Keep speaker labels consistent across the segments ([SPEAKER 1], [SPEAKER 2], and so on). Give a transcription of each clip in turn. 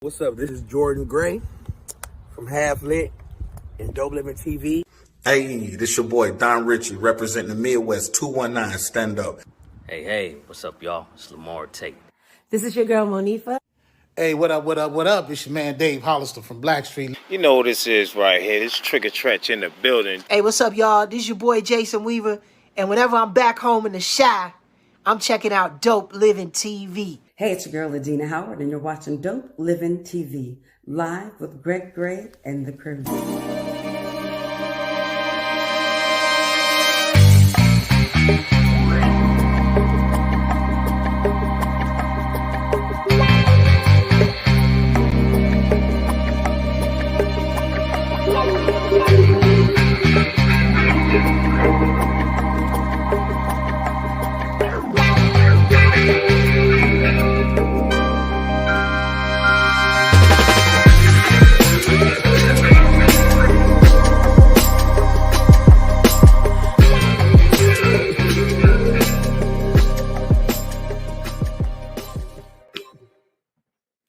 [SPEAKER 1] What's up? This is Jordan Gray from Half Lit and DopelivenTV.
[SPEAKER 2] Hey, this your boy Don Ritchie representing the Midwest 219 Stand Up.
[SPEAKER 3] Hey, what's up, y'all? It's Lamar Tate.
[SPEAKER 4] This is your girl Monifa.
[SPEAKER 5] Hey, what up, what up, what up? It's your man Dave Hollister from Blackstreet.
[SPEAKER 6] You know what this is right here. This Trigger Trench in the building.
[SPEAKER 7] Hey, what's up, y'all? This is your boy Jason Weaver, and whenever I'm back home in the Chi, I'm checking out Dope Living TV.
[SPEAKER 4] Hey, it's your girl Adina Howard, and you're watching Dope Living TV, live with Greg Gray and the crew.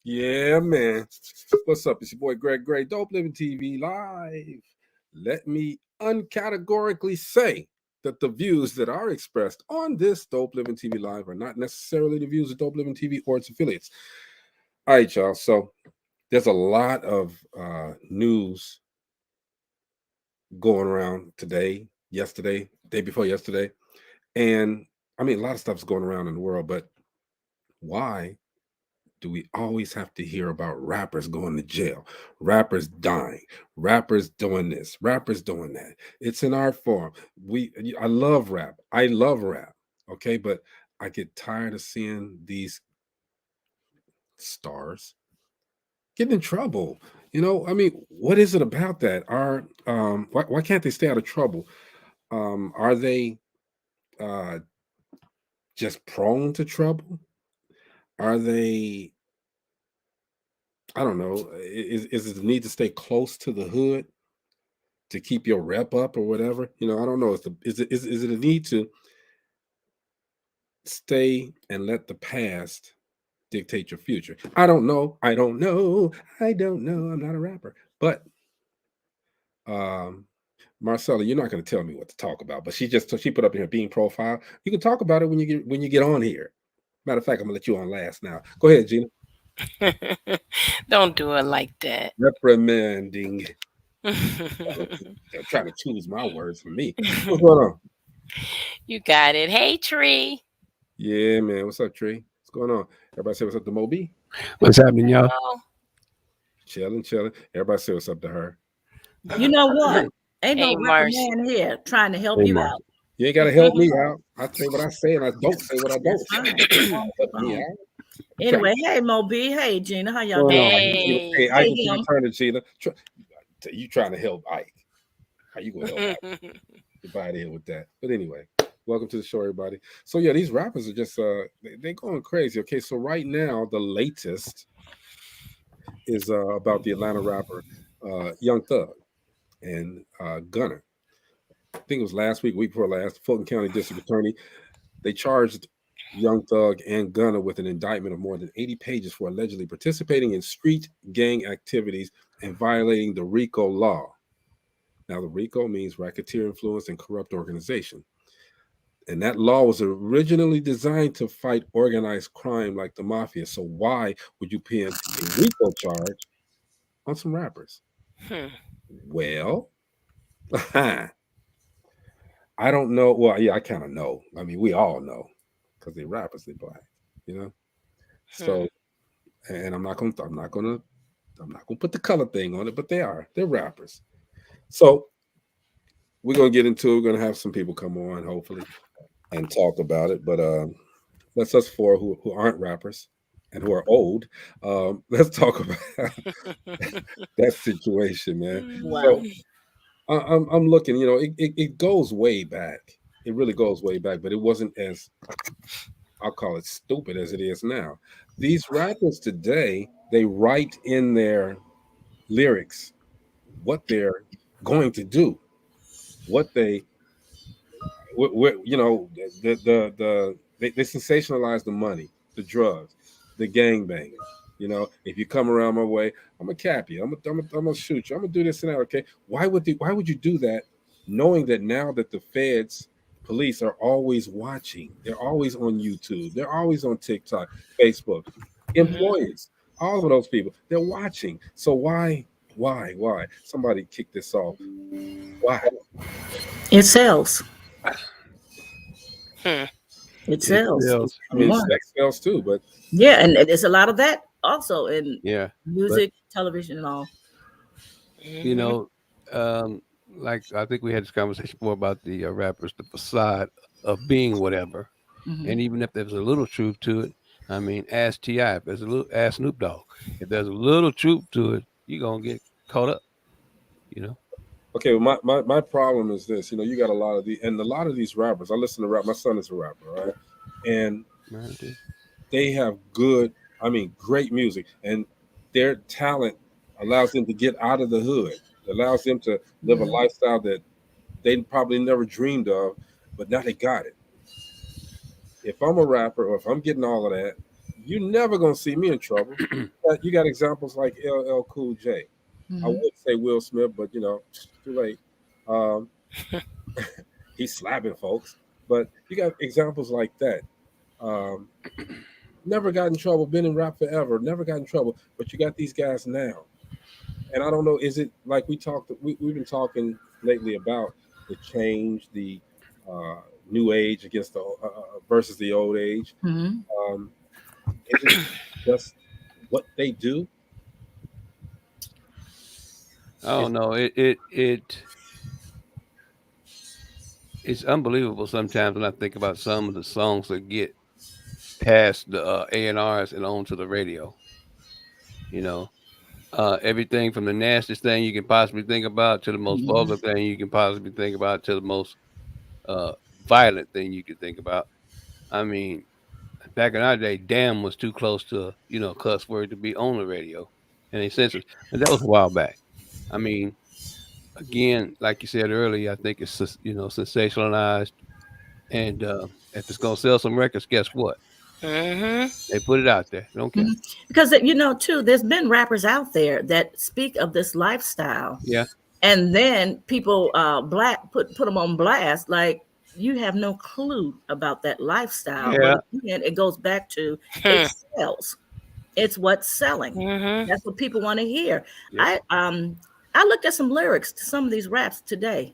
[SPEAKER 8] Yeah, man. What's up? It's your boy Greg Gray, Dope Living TV live. Let me uncategorically say that the views that are expressed on this Dope Living TV live are not necessarily the views of Dope Living TV or its affiliates. All right, y'all. So there's a lot of news going around today, yesterday, day before yesterday. And I mean, a lot of stuff's going around in the world, but why do we always have to hear about rappers going to jail, rappers dying, rappers doing this, rappers doing that? It's an art form. I love rap. I love rap. Okay, but I get tired of seeing these stars getting in trouble. You know, I mean, what is it about that? Why can't they stay out of trouble? Are they just prone to trouble? Are they, I don't know, is it the need to stay close to the hood to keep your rep up or whatever? You know, I don't know. Is it a need to stay and let the past dictate your future? I don't know. I'm not a rapper. But Marcella, you're not going to tell me what to talk about, but she put up in her Being profile. You can talk about it when you get on here. Matter of fact, I'm gonna let you on last now. Go ahead, Gina.
[SPEAKER 9] Don't do it like that.
[SPEAKER 8] Reprimanding. Trying to choose my words for me. What's going on?
[SPEAKER 9] You got it. Hey, Tree.
[SPEAKER 8] Yeah, man. What's up, Tree? What's going on? Everybody say what's up to Moby?
[SPEAKER 10] What's happening, y'all?
[SPEAKER 8] Chilling. Everybody say what's up to her.
[SPEAKER 11] You know what? Ain't
[SPEAKER 9] Hey,
[SPEAKER 11] no
[SPEAKER 9] Marcy.
[SPEAKER 11] man here trying to help
[SPEAKER 10] Hey,
[SPEAKER 11] you
[SPEAKER 10] Marcy.
[SPEAKER 11] out.
[SPEAKER 8] You ain't gotta help me out. I say what I say, and I don't say what I don't say. Help me out.
[SPEAKER 11] Anyway, hey Mo B, hey Gina, how y'all
[SPEAKER 10] What's
[SPEAKER 11] doing?
[SPEAKER 10] going on?
[SPEAKER 8] Hey, Ike,
[SPEAKER 11] Hey,
[SPEAKER 8] you turn to Gina. You trying to help Ike? How you gonna help Ike? Get out of here with that. But anyway, welcome to the show, everybody. So yeah, these rappers are just they're going crazy. Okay, so right now the latest is about the Atlanta rapper Young Thug and Gunner. I think it was last week before last. Fulton County District Attorney, they charged Young Thug and Gunner with an indictment of more than 80 pages for allegedly participating in street gang activities and violating the RICO law. Now, the RICO means racketeer influence and corrupt organization. And that law was originally designed to fight organized crime like the mafia. So why would you pin a RICO charge on some rappers? Well, I don't know. Well, yeah, I kind of know. I mean, we all know because they're rappers, they're black, you know. So, and I'm not gonna put the color thing on it, but they're rappers. So we're gonna get into it. We're gonna have some people come on, hopefully, and talk about it. But let's us four who aren't rappers and who are old, let's talk about that situation, man.
[SPEAKER 11] wow.
[SPEAKER 8] So, I'm looking, you know, it goes way back. It really goes way back, but it wasn't as, I'll call it, stupid as it is now. These rappers today, they write in their lyrics what they're going to do, what they, you know, they sensationalize the money, the drugs, the gang banging, You know, if you come around my way, I'm gonna cap you. I'm gonna shoot you. I'm gonna do this and that. Okay, why would you do that, knowing that now that the feds, police are always watching, they're always on YouTube, they're always on TikTok, Facebook, employees, all of those people, they're watching. So why? Somebody kick this off. Why?
[SPEAKER 11] It sells.
[SPEAKER 9] Hmm.
[SPEAKER 11] It sells.
[SPEAKER 8] I mean,
[SPEAKER 11] One.
[SPEAKER 8] sex sells too, but
[SPEAKER 11] Yeah, and there's a lot of that also in
[SPEAKER 10] Yeah, but
[SPEAKER 11] music, television, and all.
[SPEAKER 10] you know, like I think we had this conversation more about the rappers, the facade of being whatever,
[SPEAKER 11] Mhm.
[SPEAKER 10] and even if there's a little truth to it, I mean, ask Ti. If there's a little, ask Snoop Dogg. If there's a little truth to it, you're gonna get caught up. You know.
[SPEAKER 8] okay, well, my problem is this. You know, you got a lot of these rappers. I listen to rap. My son is a rapper, right? And
[SPEAKER 10] Mine too.
[SPEAKER 8] they have great music, and their talent allows them to get out of the hood. It allows them to live a lifestyle that they probably never dreamed of, but now they got it. If I'm a rapper or if I'm getting all of that, you're never gonna see me in trouble. You got examples like LL Cool J. I would say Will Smith, but you know, too late. Um, he's slapping folks, but you got examples like that. Um, never got in trouble, been in rap forever, never got in trouble, but you got these guys now. And I don't know, is it like we've been talking lately about the change, the new age against the versus the old age.
[SPEAKER 11] Mhm.
[SPEAKER 8] Is it just what they do?
[SPEAKER 10] I don't know. It's unbelievable sometimes when I think about some of the songs that get past the A&Rs and onto the radio. You know, everything from the nastiest thing you can possibly think about to the most vulgar thing you can possibly think about to the most uh, violent thing you can think about. I mean, back in our day, "damn" was too close to a cuss word to be on the radio, and they censored. And that was a while back. I mean, again, like you said earlier, I think it's sensationalized. And if it's gonna sell some records, guess what? They put it out there. They don't care.
[SPEAKER 11] Because too, there's been rappers out there that speak of this lifestyle,
[SPEAKER 10] Yeah.
[SPEAKER 11] and then people put them on blast like you have no clue about that lifestyle.
[SPEAKER 10] Yeah.
[SPEAKER 11] But again, it goes back to it sells. It's what's selling. That's what people want to hear.
[SPEAKER 10] Yep.
[SPEAKER 11] I looked at some lyrics to some of these raps today,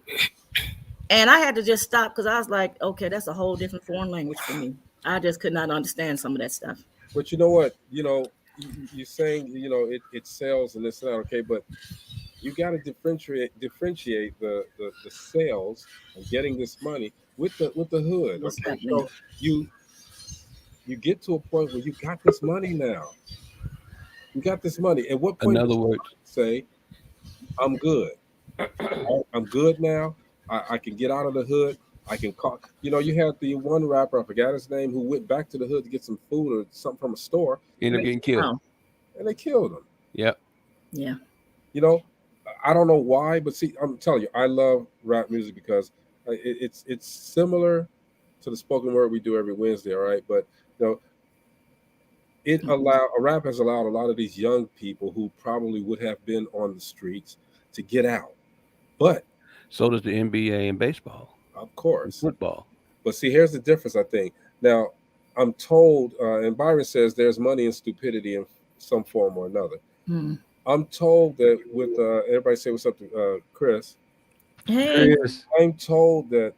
[SPEAKER 11] and I had to just stop because I was like, okay, that's a whole different foreign language for me. I just could not understand some of that stuff.
[SPEAKER 8] But you know what? You're saying it sells and this and that, okay, but you got to differentiate the sales and getting this money with the hood.
[SPEAKER 11] What's
[SPEAKER 8] Okay,
[SPEAKER 11] happening?
[SPEAKER 8] so you get to a point where you got this money now. You got this money. At what point
[SPEAKER 10] In other
[SPEAKER 8] do you
[SPEAKER 10] words,
[SPEAKER 8] say, I'm good? I'm good now. I can get out of the hood. I can call. You had the one rapper, I forgot his name, who went back to the hood to get some food or something from a store.
[SPEAKER 10] end up getting killed.
[SPEAKER 11] Oh,
[SPEAKER 8] And they killed him.
[SPEAKER 10] Yep.
[SPEAKER 11] yeah.
[SPEAKER 8] I don't know why, but see, I'm telling you, I love rap music because it's similar to the spoken word we do every Wednesday, all right? But rap has allowed a lot of these young people who probably would have been on the streets to get out. But
[SPEAKER 10] So does the NBA and baseball,
[SPEAKER 8] of course,
[SPEAKER 10] football.
[SPEAKER 8] but see, here's the difference, I think. Now, I'm told, and Byron says there's money and stupidity in some form or another. I'm told that with everybody say what's up to Chris.
[SPEAKER 11] Hey,
[SPEAKER 8] I'm told that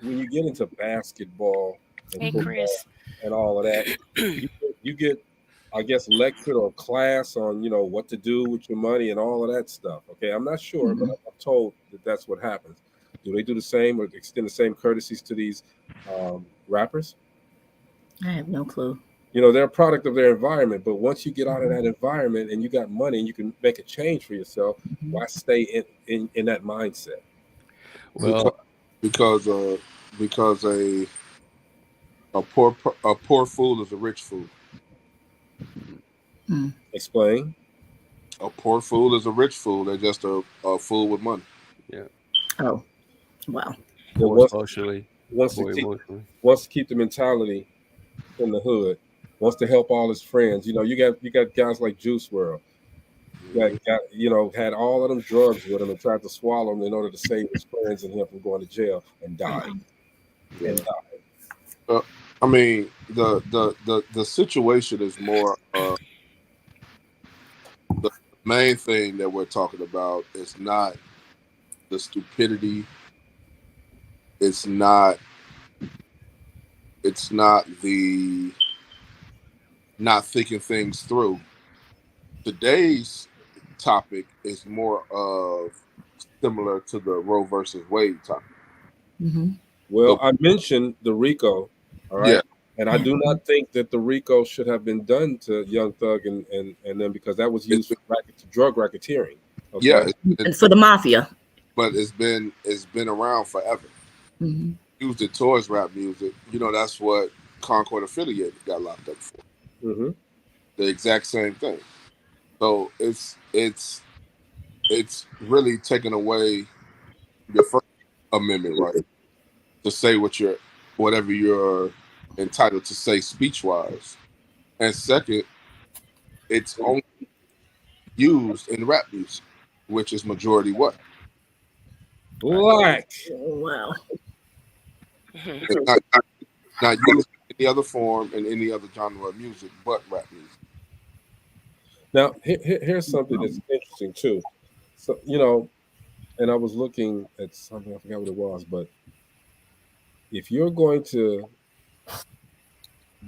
[SPEAKER 8] when you get into basketball and
[SPEAKER 9] Hey,
[SPEAKER 8] football
[SPEAKER 9] Chris.
[SPEAKER 8] and all of that, you get, I guess, lectured or class on what to do with your money and all of that stuff. Okay, I'm not sure, but I'm told that that's what happens. Do they do the same or extend the same courtesies to these rappers?
[SPEAKER 11] I have no clue.
[SPEAKER 8] They're a product of their environment, but once you get out of that environment and you got money and you can make a change for yourself, why stay in that mindset?
[SPEAKER 10] Well,
[SPEAKER 12] because a poor fool is a rich fool.
[SPEAKER 8] Explain.
[SPEAKER 12] A poor fool is a rich fool. They're just a fool with money.
[SPEAKER 10] yeah.
[SPEAKER 11] Oh, wow.
[SPEAKER 10] Or socially,
[SPEAKER 8] Wants
[SPEAKER 10] or
[SPEAKER 8] to
[SPEAKER 10] emotionally.
[SPEAKER 8] keep the mentality in the hood, wants to help all his friends. You know, you got guys like Juice World that got, had all of them drugs with him and tried to swallow them in order to save his friends and him from going to jail and died.
[SPEAKER 1] Yeah.
[SPEAKER 12] I mean, the situation is more. The main thing that we're talking about is not the stupidity. It's not the not thinking things through. Today's topic is more of similar to the Roe versus Wade topic.
[SPEAKER 11] Mm-hmm.
[SPEAKER 8] Well, I mentioned the RICO, all right?
[SPEAKER 12] Yeah.
[SPEAKER 8] And I do not think that the RICO should have been done to Young Thug and them, because that was used for drug racketeering. Okay?
[SPEAKER 12] Yeah,
[SPEAKER 11] And for the mafia.
[SPEAKER 12] But it's been around forever.
[SPEAKER 11] Mm-hmm.
[SPEAKER 12] Used it towards rap music. That's what Concord Affiliated got locked up for.
[SPEAKER 8] Mm-hmm.
[SPEAKER 12] The exact same thing. So it's really taking away your First Amendment right to say whatever you're entitled to say speech wise. And second, it's only used in rap music, which is majority what?
[SPEAKER 8] Black.
[SPEAKER 11] Oh, wow.
[SPEAKER 12] It's not used in any other form in any other genre of music but rap music.
[SPEAKER 8] Now, here's something that's interesting too. So, and I was looking at something, I forgot what it was, but if you're going to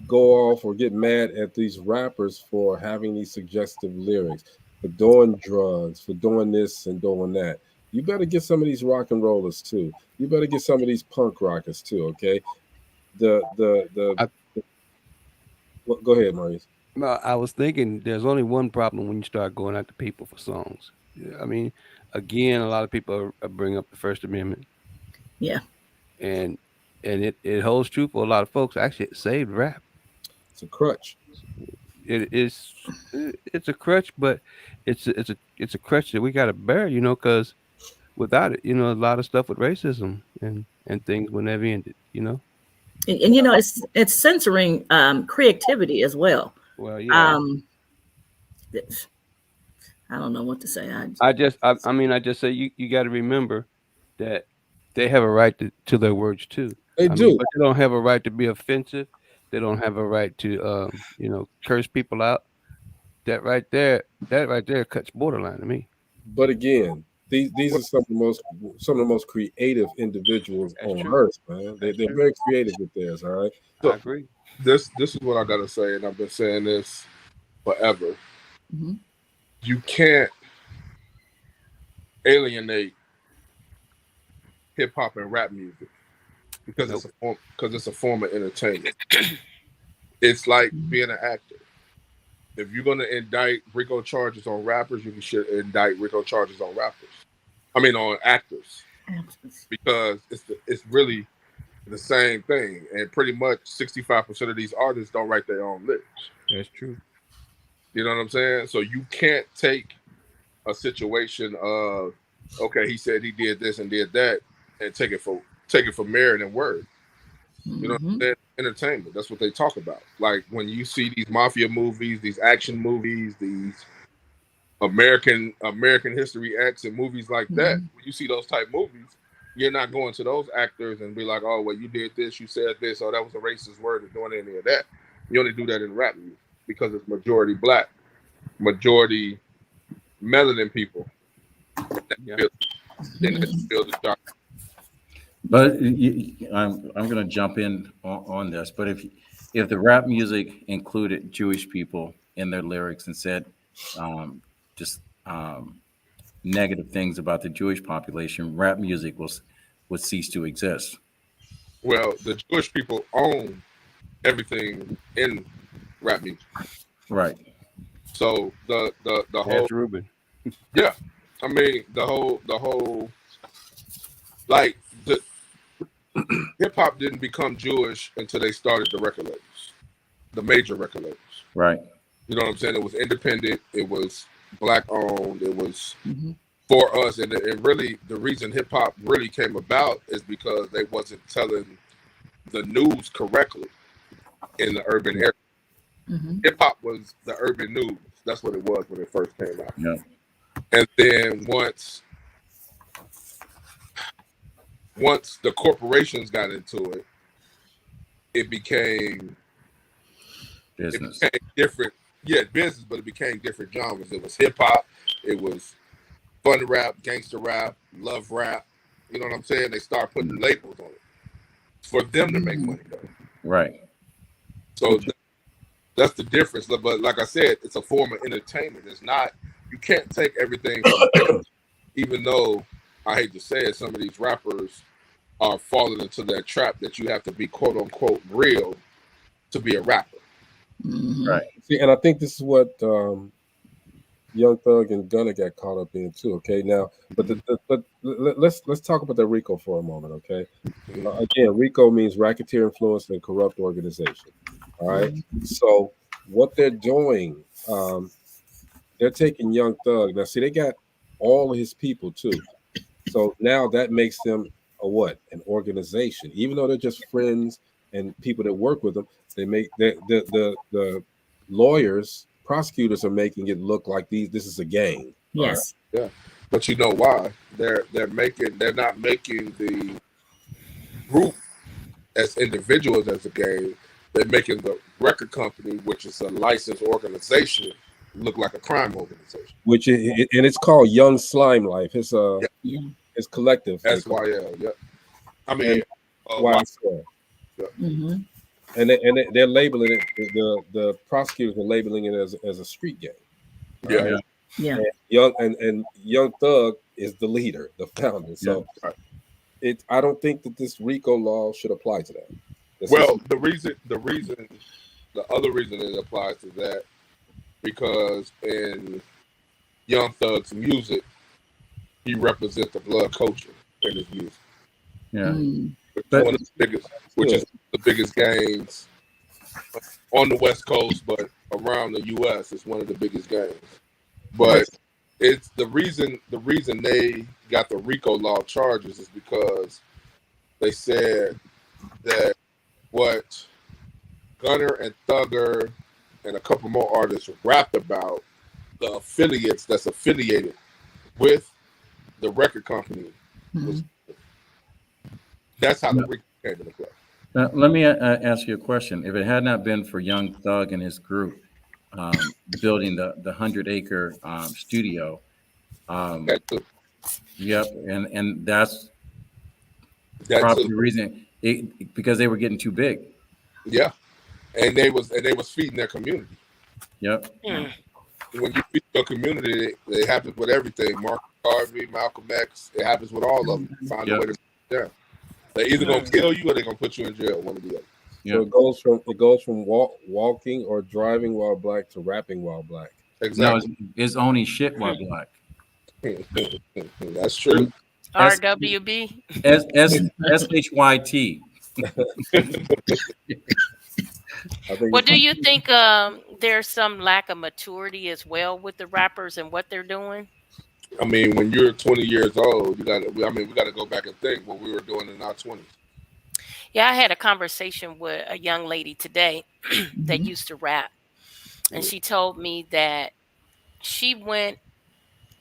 [SPEAKER 8] go off or get mad at these rappers for having these suggestive lyrics, for doing drugs, for doing this and doing that, you better get some of these rock and rollers too. You better get some of these punk rockers too, okay? Go ahead, Maurice.
[SPEAKER 10] No, I was thinking there's only one problem when you start going after people for songs. I mean, again, a lot of people bring up the First Amendment.
[SPEAKER 11] Yeah.
[SPEAKER 10] And it holds true for a lot of folks. Actually, it saved rap.
[SPEAKER 8] It's a crutch.
[SPEAKER 10] It's a crutch, but it's a crutch that we got to bear, because without it, a lot of stuff with racism and things would never ended,
[SPEAKER 11] And it's censoring creativity as well.
[SPEAKER 10] Well, yeah.
[SPEAKER 11] I don't know what to say.
[SPEAKER 10] I just say you got to remember that they have a right to their words too.
[SPEAKER 8] They do,
[SPEAKER 10] but they don't have a right to be offensive. They don't have a right to curse people out. That right there cuts borderline to me.
[SPEAKER 8] But again, these are some of the most creative individuals on earth, man. They're very creative with theirs. All right,
[SPEAKER 12] so
[SPEAKER 10] I agree.
[SPEAKER 12] This is what I gotta say, and I've been saying this forever.
[SPEAKER 11] Mm-hmm.
[SPEAKER 12] You can't alienate hip hop and rap music because it's a form of entertainment. It's like being an actor. If you're gonna indict RICO charges on rappers, you should indict RICO charges on rappers. I mean, on actors, because it's really the same thing. And pretty much 65% of these artists don't write their own lyrics.
[SPEAKER 10] That's true.
[SPEAKER 12] You know what I'm saying? So you can't take a situation of, okay, he said he did this and did that, and take it for merit and word. You know what I'm saying? Entertainment. That's what they talk about. Like when you see these mafia movies, these action movies, these American History X and movies like that, when you see those type movies, you're not going to those actors and be like, oh, well, you did this, you said this, oh, that was a racist word, or doing any of that. You only do that in rap music because it's majority black, majority melanin people.
[SPEAKER 13] But I'm going to jump in on this. But if the rap music included Jewish people in their lyrics and said negative things about the Jewish population, rap music would cease to exist.
[SPEAKER 12] Well, the Jewish people own everything in rap music,
[SPEAKER 13] right?
[SPEAKER 12] So the whole
[SPEAKER 10] That's Ruben.
[SPEAKER 12] Yeah, I mean the whole like the hip hop didn't become Jewish until they started the record labels, the major record labels.
[SPEAKER 13] Right.
[SPEAKER 12] You know what I'm saying? It was independent. It was black owned. It was for us, and really the reason hip hop really came about is because they wasn't telling the news correctly in the urban area. Hip hop was the urban news. That's what it was when it first came out.
[SPEAKER 13] Yeah.
[SPEAKER 12] And then once the corporations got into it, it became
[SPEAKER 13] Business.
[SPEAKER 12] different. Yeah, business, but it became different genres. It was hip hop, it was fun rap, gangster rap, love rap. You know what I'm saying? They start putting labels on it for them to make money, though.
[SPEAKER 13] Right.
[SPEAKER 12] So that's the difference. But like I said, it's a form of entertainment. It's not. You can't take everything from it, even though I hate to say it, some of these rappers are falling into that trap that you have to be quote unquote real to be a rapper.
[SPEAKER 13] Right.
[SPEAKER 8] See, and I think this is what Young Thug and Gunna got caught up in too. Okay, now, but let's talk about the RICO for a moment. Okay, again, RICO means racketeer influence and corrupt organization. All right, so what they're doing, they're taking Young Thug. Now, see, they got all of his people too. So now that makes them a what? An organization. Even though they're just friends and people that work with them, they make the lawyers, prosecutors are making it look like this is a gang.
[SPEAKER 11] Yes.
[SPEAKER 12] Yeah. But you know why? They're not making the group as individuals as a gang. They're making the record company, which is a licensed organization, look like a crime organization.
[SPEAKER 8] Which and it's called Young Slime Life. It's it's collective.
[SPEAKER 12] SYL. Yep. I mean,
[SPEAKER 8] YSL.
[SPEAKER 12] Yeah.
[SPEAKER 8] And they're labeling it. The prosecutors are labeling it as a street gang.
[SPEAKER 12] Yeah.
[SPEAKER 8] Right?
[SPEAKER 11] Yeah.
[SPEAKER 8] And Young Thug is the leader, the founder. So I don't think that this RICO law should apply to that.
[SPEAKER 12] The other reason it applies to that, because in Young Thug's music, he represents the blood culture in his music.
[SPEAKER 13] Yeah.
[SPEAKER 12] Which is the biggest gangs on the West Coast, but around the U.S. it's one of the biggest gangs. But it's the reason they got the RICO law charges is because they said that what Gunner and Thugger and a couple more artists rapped about, the affiliates that's affiliated with the record company. That's how the RICO came into play.
[SPEAKER 13] Now, let me ask you a question. If it had not been for Young Thug and his group building the 100-acre studio, yep, and that's probably the reason, because they were getting too big.
[SPEAKER 12] Yeah, and they was feeding their community.
[SPEAKER 13] Yep.
[SPEAKER 12] When you feed your community, it happens with everything. Mark Garvey, Malcolm X, it happens with all of them. Find a way to down. They're either gonna kill you or they're gonna put you in jail. One or the other.
[SPEAKER 8] So it goes from walking or driving while black to rapping while black.
[SPEAKER 12] Exactly.
[SPEAKER 13] No, it's only shit while black.
[SPEAKER 12] That's true.
[SPEAKER 9] RWB.
[SPEAKER 13] SHYT.
[SPEAKER 9] Well, do you think there's some lack of maturity as well with the rappers and what they're doing?
[SPEAKER 12] I mean, when you're 20 years old, we got to go back and think what we were doing in our 20s.
[SPEAKER 9] Yeah, I had a conversation with a young lady today that used to rap, and she told me that she went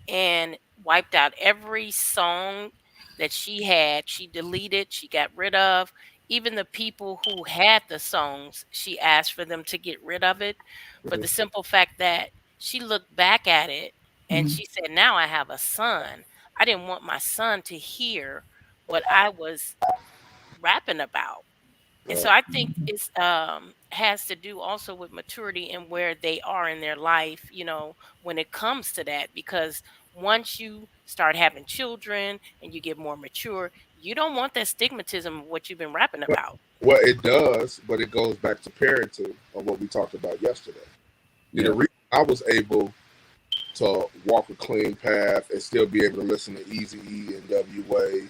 [SPEAKER 9] and wiped out every song that she had. She deleted, she got rid of. Even the people who had the songs, she asked for them to get rid of it. But the simple fact that she looked back at it and she said, now I have a son. I didn't want my son to hear what I was rapping about. And so I think it's has to do also with maturity and where they are in their life, you know, when it comes to that. Because once you start having children and you get more mature, you don't want that stigmatism of what you've been rapping about.
[SPEAKER 12] Well, it does, but it goes back to parenting of what we talked about yesterday. You know, I was able to walk a clean path and still be able to listen to Eazy-E and NWA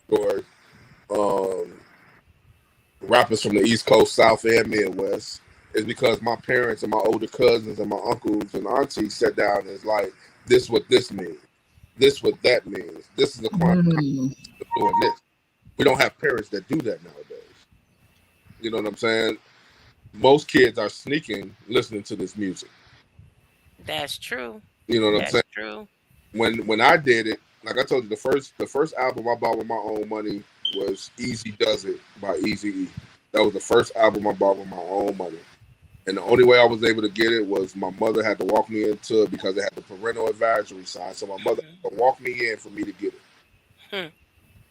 [SPEAKER 12] or rappers from the East Coast, South, and Midwest, is because my parents and my older cousins and my uncles and aunties sat down and was like, this what this means. This what that means. This is the crime doing this. We don't have parents that do that nowadays. You know what I'm saying? most kids are sneaking listening to this music.
[SPEAKER 9] That's true.
[SPEAKER 12] You know what I'm
[SPEAKER 9] That's
[SPEAKER 12] saying?
[SPEAKER 9] true.
[SPEAKER 12] When I did it, like I told you, the first album I bought with my own money was Easy Does It by Eazy-E. That was the first album I bought with my own money. And the only way I was able to get it was my mother had to walk me into it because it had the parental advisory sign. So my mother had to walk me in for me to get it.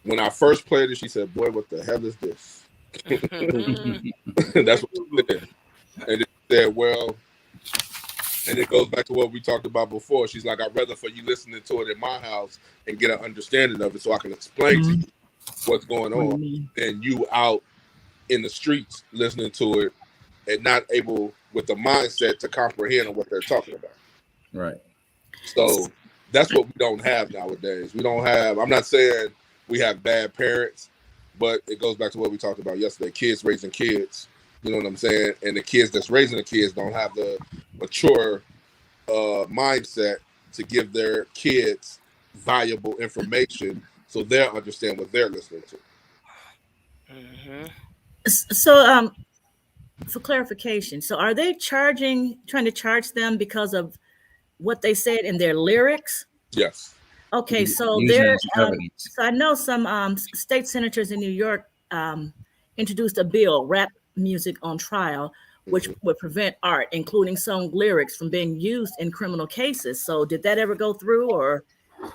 [SPEAKER 12] When I first played it, she said, "Boy, what the hell is this?" That's what she said. And it said, "Well," and it goes back to what we talked about before. She's like, "I'd rather for you listening to it in my house and get an understanding of it so I can explain to you what's going on than you out in the streets listening to it and not able with the mindset to comprehend what they're talking about."
[SPEAKER 13] Right.
[SPEAKER 12] So that's what we don't have nowadays. We don't have, I'm not saying we have bad parents, but it goes back to what we talked about yesterday, kids raising kids. You know what I'm saying? And the kids that's raising the kids don't have the mature mindset to give their kids valuable information so they'll understand what they're listening to.
[SPEAKER 11] So, for clarification, so are they trying to charge them because of what they said in their lyrics?
[SPEAKER 12] Yes.
[SPEAKER 11] Okay, so
[SPEAKER 13] Using
[SPEAKER 11] there.
[SPEAKER 13] it as evidence.
[SPEAKER 11] So I know some state senators in New York introduced a bill, rap music on trial, which would prevent art, including song lyrics, from being used in criminal cases. So did that ever go through, or?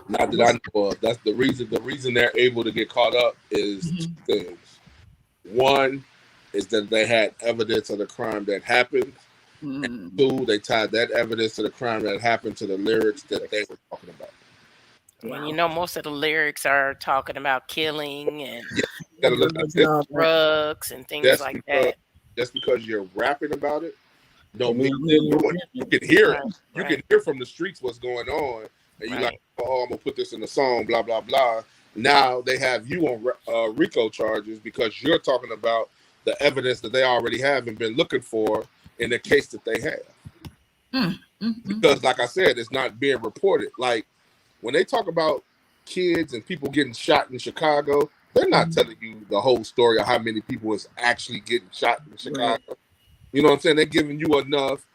[SPEAKER 12] Not that I know of. That's the reason. The reason they're able to get caught up is two things. One is that they had evidence of the crime that happened. And two, they tied that evidence to the crime that happened to the lyrics that they were talking about.
[SPEAKER 9] And you know, most of the lyrics are talking about killing and drugs and things like that.
[SPEAKER 12] Just because you're rapping about it, don't mean you can hear it. You can hear from the streets what's going on, and you're like, "Oh, I'm gonna put this in the song." Blah blah blah. Now they have you on RICO charges because you're talking about the evidence that they already have and been looking for in the case that they have. Because, like I said, it's not being reported. Like when they talk about kids and people getting shot in Chicago, they're not telling you the whole story of how many people is actually getting shot in Chicago. You know what I'm saying? They're giving you enough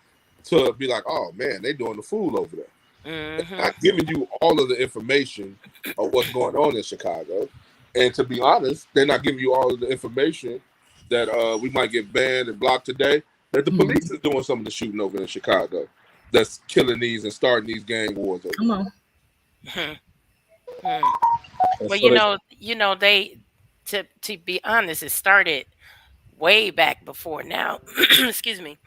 [SPEAKER 12] to be like, "Oh man, they're doing the fool over there." They're not giving you all of the information of what's going on in Chicago. And to be honest, they're not giving you all of the information that we might get banned and blocked today. That the police is doing some of the shooting over in Chicago, that's killing these and starting these gang wars over.
[SPEAKER 11] Come on.
[SPEAKER 9] Well, you know, they to be honest, it started way back before now. Excuse me.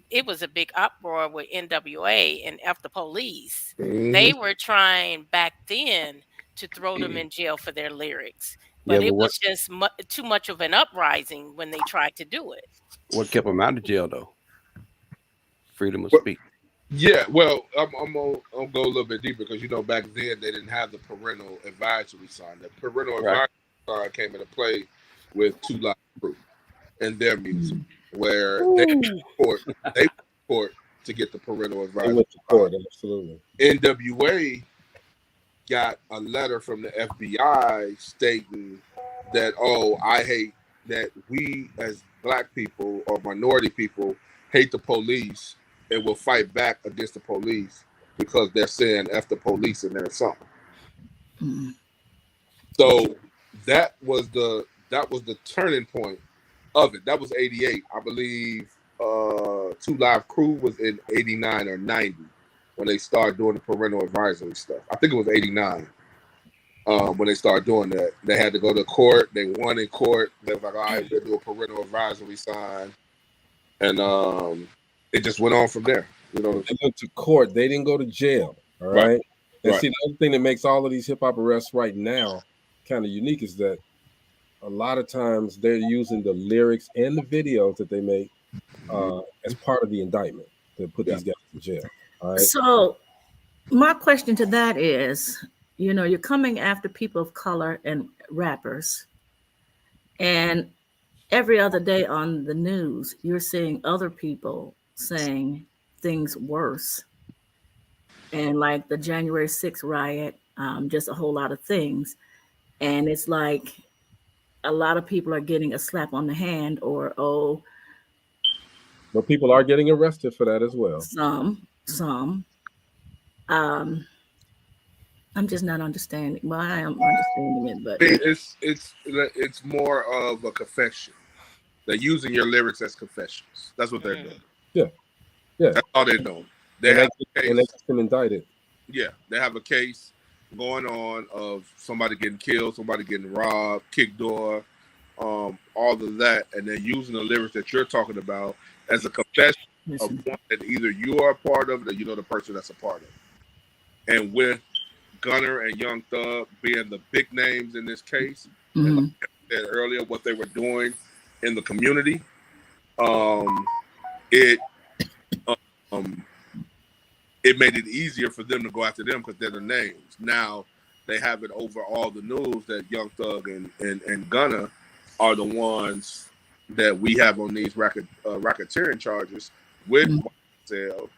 [SPEAKER 9] It was a big uproar with NWA and F the Police. They were trying back then to throw them in jail for their lyrics, but it was just too much of an uprising when they tried to do it.
[SPEAKER 10] What kept them out of jail, though? Freedom of speech.
[SPEAKER 12] Yeah, well, I'm gonna go a little bit deeper because back then they didn't have the parental advisory sign. The parental advisory sign came into play with 2 Live Crew and their music, where they court to get the parental advisory.
[SPEAKER 8] They went to court, absolutely.
[SPEAKER 12] NWA got a letter from the FBI stating that, "Oh, I hate that we as black people or minority people hate the police and will fight back against the police because they're saying F the police in their song." So that was the turning point of it. That was 88. I believe 2 Live Crew was in 89 or 90 when they started doing the parental advisory stuff. I think it was 89 when they started doing that. They had to go to court. They won in court. They were like, "All right, we'll do a parental advisory sign." And it just went on from there.
[SPEAKER 8] They went to court. They didn't go to jail. All right. And see, the other thing that makes all of these hip hop arrests right now kind of unique is that a lot of times they're using the lyrics and the videos that they make as part of the indictment to put these guys in jail. All right.
[SPEAKER 11] So my question to that is, you're coming after people of color and rappers, and every other day on the news, you're seeing other people saying things worse. And like the January 6th riot, just a whole lot of things. And it's like a lot of people are getting a slap on the hand or, "Oh,
[SPEAKER 8] But people are getting arrested for that as well.
[SPEAKER 11] Some. I'm just not understanding. Well, I am understanding it, but
[SPEAKER 12] It's more of a confession. They're using your lyrics as confessions. That's what they're doing.
[SPEAKER 8] Yeah.
[SPEAKER 12] That's all they're doing.
[SPEAKER 8] And they get them indicted.
[SPEAKER 12] Yeah, they have a case going on of somebody getting killed, somebody getting robbed, kicked door, all of that, and they're using the lyrics that you're talking about as a confession of one that either you are a part of or you know the person that's a part of. And with Gunner and Young Thug being the big names in this case, and like I said earlier, what they were doing in the community, it made it easier for them to go after them because they're the names. Now they have it over all the news that Young Thug and Gunna are the ones that we have on these racketeering charges with YSL,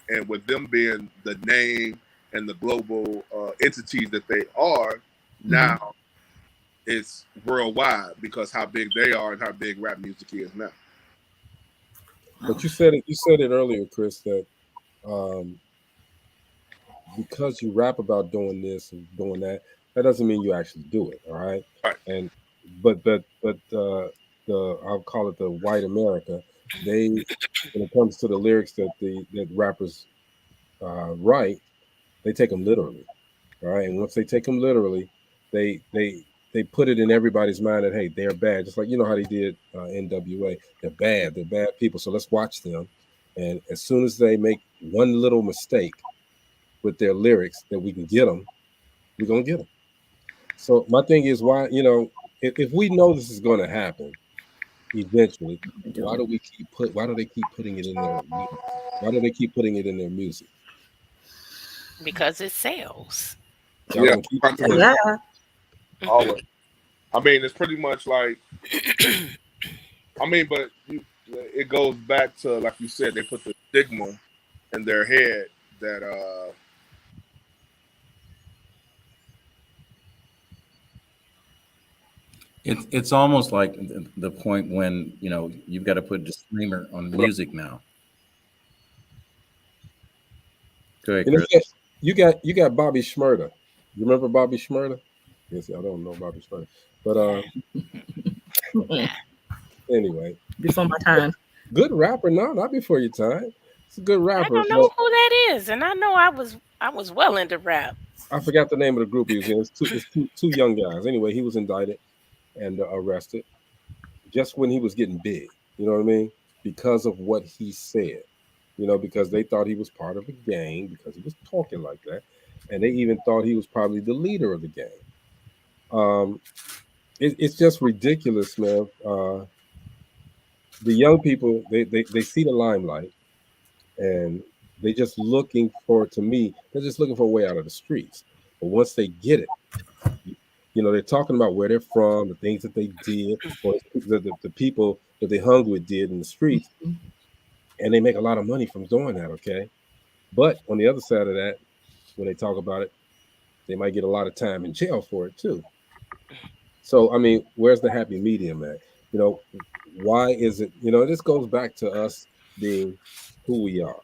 [SPEAKER 12] and with them being the name and the global entities that they are, now it's worldwide because how big they are and how big rap music is now.
[SPEAKER 8] But you said it earlier, Chris, that because you rap about doing this and doing that, that doesn't mean you actually do it. All right.
[SPEAKER 12] Right.
[SPEAKER 8] And but I'll call it the white America. They, when it comes to the lyrics that rappers write, they take them literally. All right. And once they take them literally, they put it in everybody's mind that, hey, they're bad. Just like, you know how they did NWA. They're bad people. So let's watch them. And as soon as they make one little mistake with their lyrics that we can get them, we're going to get them. So my thing is, why, if we know this is going to happen eventually, why do they keep putting it in their music? Why do they keep putting it in their music?
[SPEAKER 9] Because it sells.
[SPEAKER 12] Yeah. Always. I mean, it's pretty much like, but it goes back to, like you said, they put the stigma in their head that
[SPEAKER 13] it's almost like the point when you've got to put a disclaimer on music now. Go ahead, Chris.
[SPEAKER 8] You got Bobby Shmurda. You remember Bobby Shmurda? Yes, I don't know Bobby Shmurda, but anyway,
[SPEAKER 11] before my time.
[SPEAKER 8] Good rapper, no, not before your time. It's a good rapper.
[SPEAKER 9] I don't know who that is, and I know I was well into rap.
[SPEAKER 8] I forgot the name of the group he was in. It's two young guys. Anyway, he was indicted and arrested just when he was getting big. You know what I mean? Because of what he said. Because they thought he was part of a gang because he was talking like that, and they even thought he was probably the leader of the gang. It's just ridiculous, man. The young people, they see the limelight, and they're just looking for a way out of the streets. But once they get it, they're talking about where they're from, the things that they did, or the people that they hung with did in the streets, and they make a lot of money from doing that, okay? But on the other side of that, when they talk about it, they might get a lot of time in jail for it too. So, I mean, where's the happy medium at? Why is it, this goes back to us being who we are.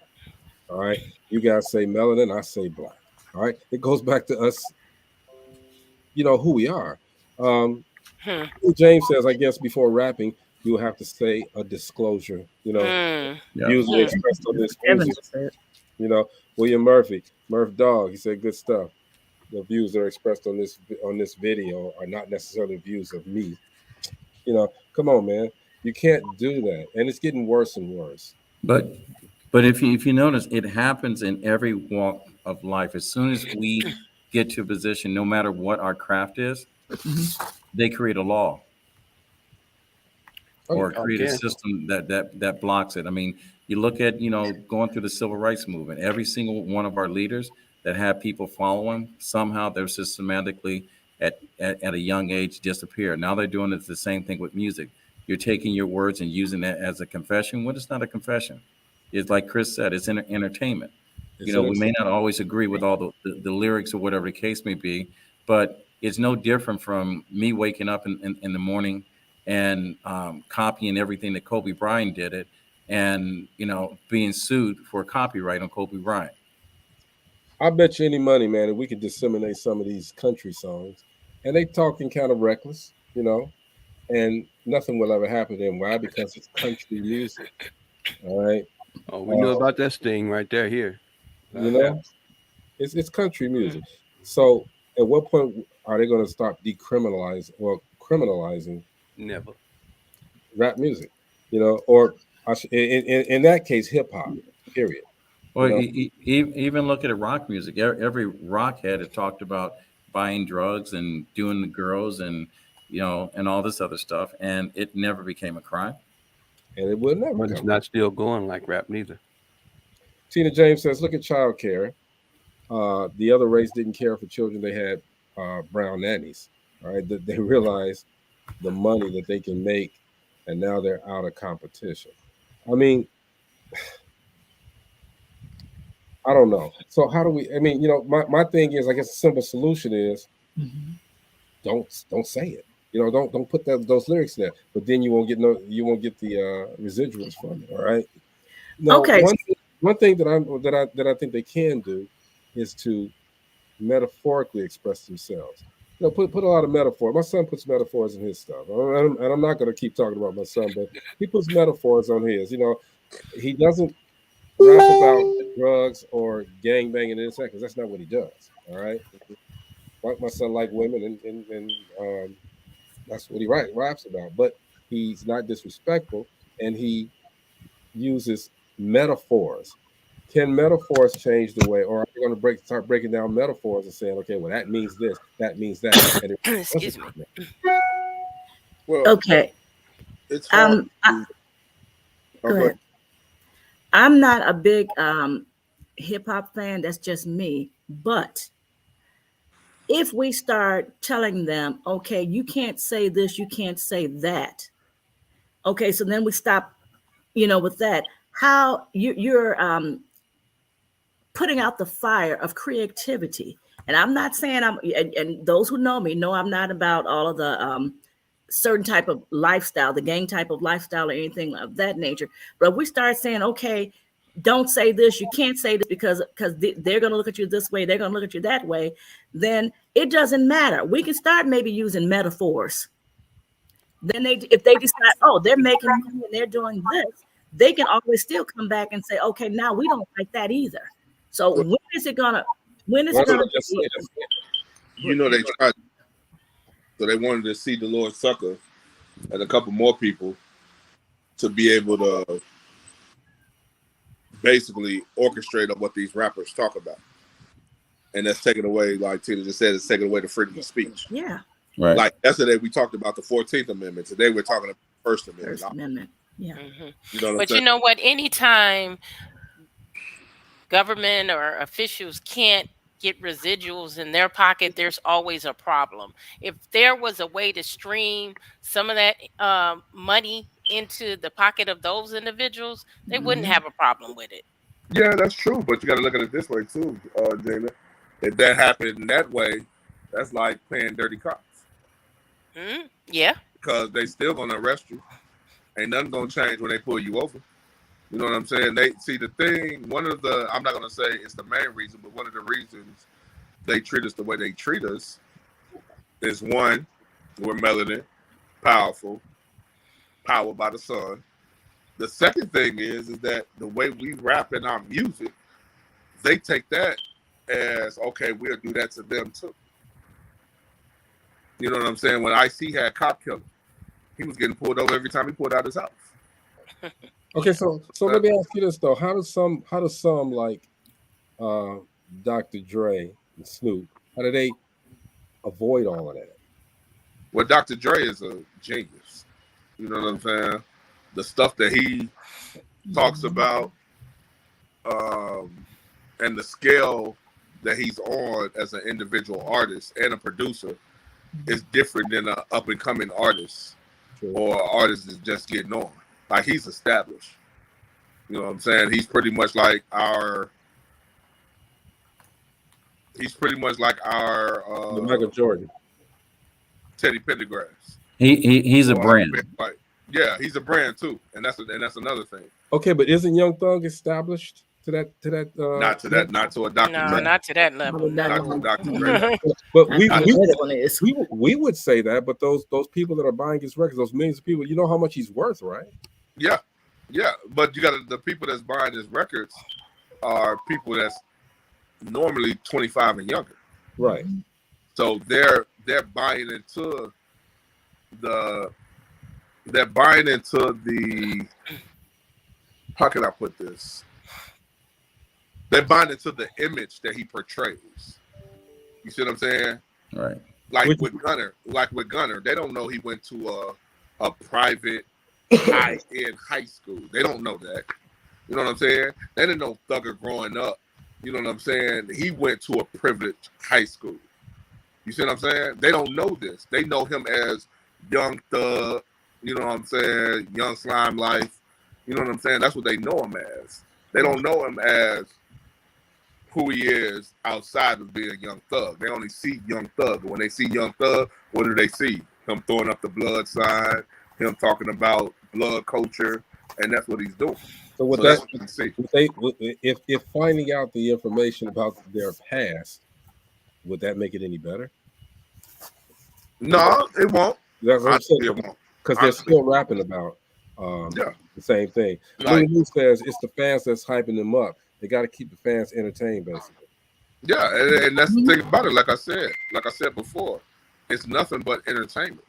[SPEAKER 8] All right. You guys say melanin, I say black. All right. It goes back to us, who we are. James says, I guess before rapping, you will have to say a disclosure, views are expressed on this music. William Murph Dog, he said good stuff. The views that are expressed on this video are not necessarily views of me. Come on, man. You can't do that. And it's getting worse and worse.
[SPEAKER 13] But if you notice, it happens in every walk of life. As soon as we get to a position, no matter what our craft is, they create a law or create a system that blocks it. I mean, you look at, going through the civil rights movement, every single one of our leaders that have people following, somehow they're systematically at a young age disappear. Now they're doing the same thing with music. You're taking your words and using it as a confession. What is not a confession? It's like Chris said, it's entertainment. We may not always agree with all the lyrics or whatever the case may be, but it's no different from me waking up in the morning and copying everything that Kobe Bryant did it and being sued for copyright on Kobe Bryant.
[SPEAKER 8] I bet you any money, man, that we could disseminate some of these country songs, and they talking kind of reckless, and nothing will ever happen to them. Why? Because it's country music. All right.
[SPEAKER 10] Oh, we know about that sting right there here.
[SPEAKER 8] It's country music. So at what point are they going to start criminalizing
[SPEAKER 10] Never
[SPEAKER 8] rap music? Or in that case, hip hop. Period.
[SPEAKER 13] Well, even look at rock music. Every rock head had talked about buying drugs and doing the girls and and all this other stuff, and it never became a crime.
[SPEAKER 8] And it will never.
[SPEAKER 10] But it's not still going like rap neither.
[SPEAKER 8] Tina James says, "Look at child care. The other race didn't care for children; they had brown nannies. All right, they realized the money that they can make, and now they're out of competition. I mean." I don't know. So how do we? I mean, my thing is, I guess a simple solution is, don't say it. Don't put those lyrics there. But then you won't get the residuals from it. All right. No.
[SPEAKER 11] Okay.
[SPEAKER 8] One thing that I think they can do is to metaphorically express themselves. Put a lot of metaphor. My son puts metaphors in his stuff, and I'm not going to keep talking about my son, but he puts metaphors on his. He doesn't rap about drugs or gang banging and because that's not what he does. All right, my son like women, and that's what he raps about. But he's not disrespectful, and he uses metaphors. Can metaphors change the way, or are you going to start breaking down metaphors and saying, okay, well, that means this, that means that? And
[SPEAKER 9] Excuse me.
[SPEAKER 12] Well,
[SPEAKER 11] okay.
[SPEAKER 12] It's hard.
[SPEAKER 11] Go ahead. I'm not a big hip hop fan. That's just me. But if we start telling them, okay, you can't say this, you can't say that. Okay, so then we stop, with that. How you're putting out the fire of creativity. And I'm not saying and those who know me know I'm not about all of the certain type of lifestyle, the gang type of lifestyle or anything of that nature. But if we start saying, okay, don't say this, you can't say this because they're going to look at you this way, they're going to look at you that way, then it doesn't matter. We can start maybe using metaphors. Then if they decide, oh, they're making money and they're doing this, they can always still come back and say, okay, now we don't like that either. So when is it gonna
[SPEAKER 12] they tried, so they wanted to see the Lord Sucker and a couple more people to be able to basically orchestrate of what these rappers talk about. And that's taken away, like Tina just said, it's taken away the freedom of speech.
[SPEAKER 11] Yeah.
[SPEAKER 13] Right.
[SPEAKER 12] Like yesterday we talked about the 14th Amendment. Today we're talking about the First Amendment.
[SPEAKER 11] First Amendment. Yeah.
[SPEAKER 9] Mm-hmm. But you know what? Anytime government or officials can't get residuals in their pocket, there's always a problem. If there was a way to stream some of that money into the pocket of those individuals, they wouldn't have a problem with it.
[SPEAKER 12] Yeah, that's true. But you got to look at it this way too, Jana. If that happened that way, that's like playing dirty cops.
[SPEAKER 9] Yeah.
[SPEAKER 12] Because they still going to arrest you. Ain't nothing going to change when they pull you over. You know what I'm saying? They see the thing. I'm not going to say it's the main reason, but one of the reasons they treat us the way they treat us is one, we're melanin, powerful, powered by the sun. The second thing is that the way we rap in our music, they take that as, okay, we'll do that to them too. You know what I'm saying? When IC had Cop Killer, he was getting pulled over every time he pulled out his house.
[SPEAKER 8] Okay, so let me ask you this though: how does some like Dr. Dre and Snoop, how do they avoid all of that?
[SPEAKER 12] Well, Dr. Dre is a genius. You know what I'm saying? The stuff that he talks about, and the scale that he's on as an individual artist and a producer is different than an up and coming artist or an artist that's just getting on. Like, he's established. You know what I'm saying? He's pretty much like our
[SPEAKER 8] Michael Jordan,
[SPEAKER 12] Teddy Pendergrass.
[SPEAKER 13] He's a brand.
[SPEAKER 12] Yeah, he's a brand too, and that's another thing.
[SPEAKER 8] Okay, but isn't Young Thug established to that
[SPEAKER 12] Not to that, not to a Dr.
[SPEAKER 9] No,
[SPEAKER 12] Dre.
[SPEAKER 9] not to that level.
[SPEAKER 12] Not to
[SPEAKER 9] No.
[SPEAKER 12] Dr. Dre.
[SPEAKER 8] But
[SPEAKER 11] I know the other one is.
[SPEAKER 8] we would say that, but those people that are buying his records, those millions of people, you know how much he's worth, right?
[SPEAKER 12] Yeah, yeah, but you got the people that's buying his records are people that's normally 25 and younger,
[SPEAKER 8] right?
[SPEAKER 12] So they're buying into the how can I put this? They're buying into the image that he portrays. You see what I'm saying?
[SPEAKER 13] Right.
[SPEAKER 12] Like with Gunner, they don't know he went to a private high-end high school. They don't know that. You know what I'm saying? They didn't know Thugger growing up. You know what I'm saying? He went to a privileged high school. You see what I'm saying? They don't know this. They know him as Young Thug. You know what I'm saying? Young Slime Life. You know what I'm saying? That's what they know him as. They don't know him as who he is outside of being Young Thug. They only see Young Thug. When they see Young Thug, what do they see? Him throwing up the blood sign, him talking about blood culture, and that's what he's doing.
[SPEAKER 8] So
[SPEAKER 12] that's what you see.
[SPEAKER 8] If finding out the information about their past, would that make it any better?
[SPEAKER 12] No, it won't.
[SPEAKER 8] That's what I'm saying. Because they're still rapping about the same thing. Like, Lou says it's the fans that's hyping them up. They got to keep the fans entertained, basically.
[SPEAKER 12] Yeah, and that's the thing about it. Like I said before, it's nothing but entertainment.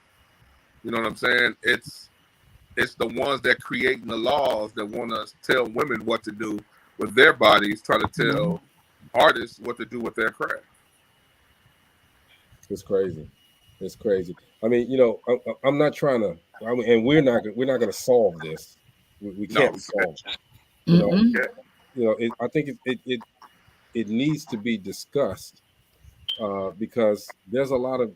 [SPEAKER 12] You know what I'm saying? It's the ones that creating the laws that want to tell women what to do with their bodies, try to tell artists what to do with their craft.
[SPEAKER 8] It's crazy. It's crazy. I mean, you know, I'm not trying to. I mean, and we're not going to solve this. We can't solve it. You know, I think it needs to be discussed because there's a lot of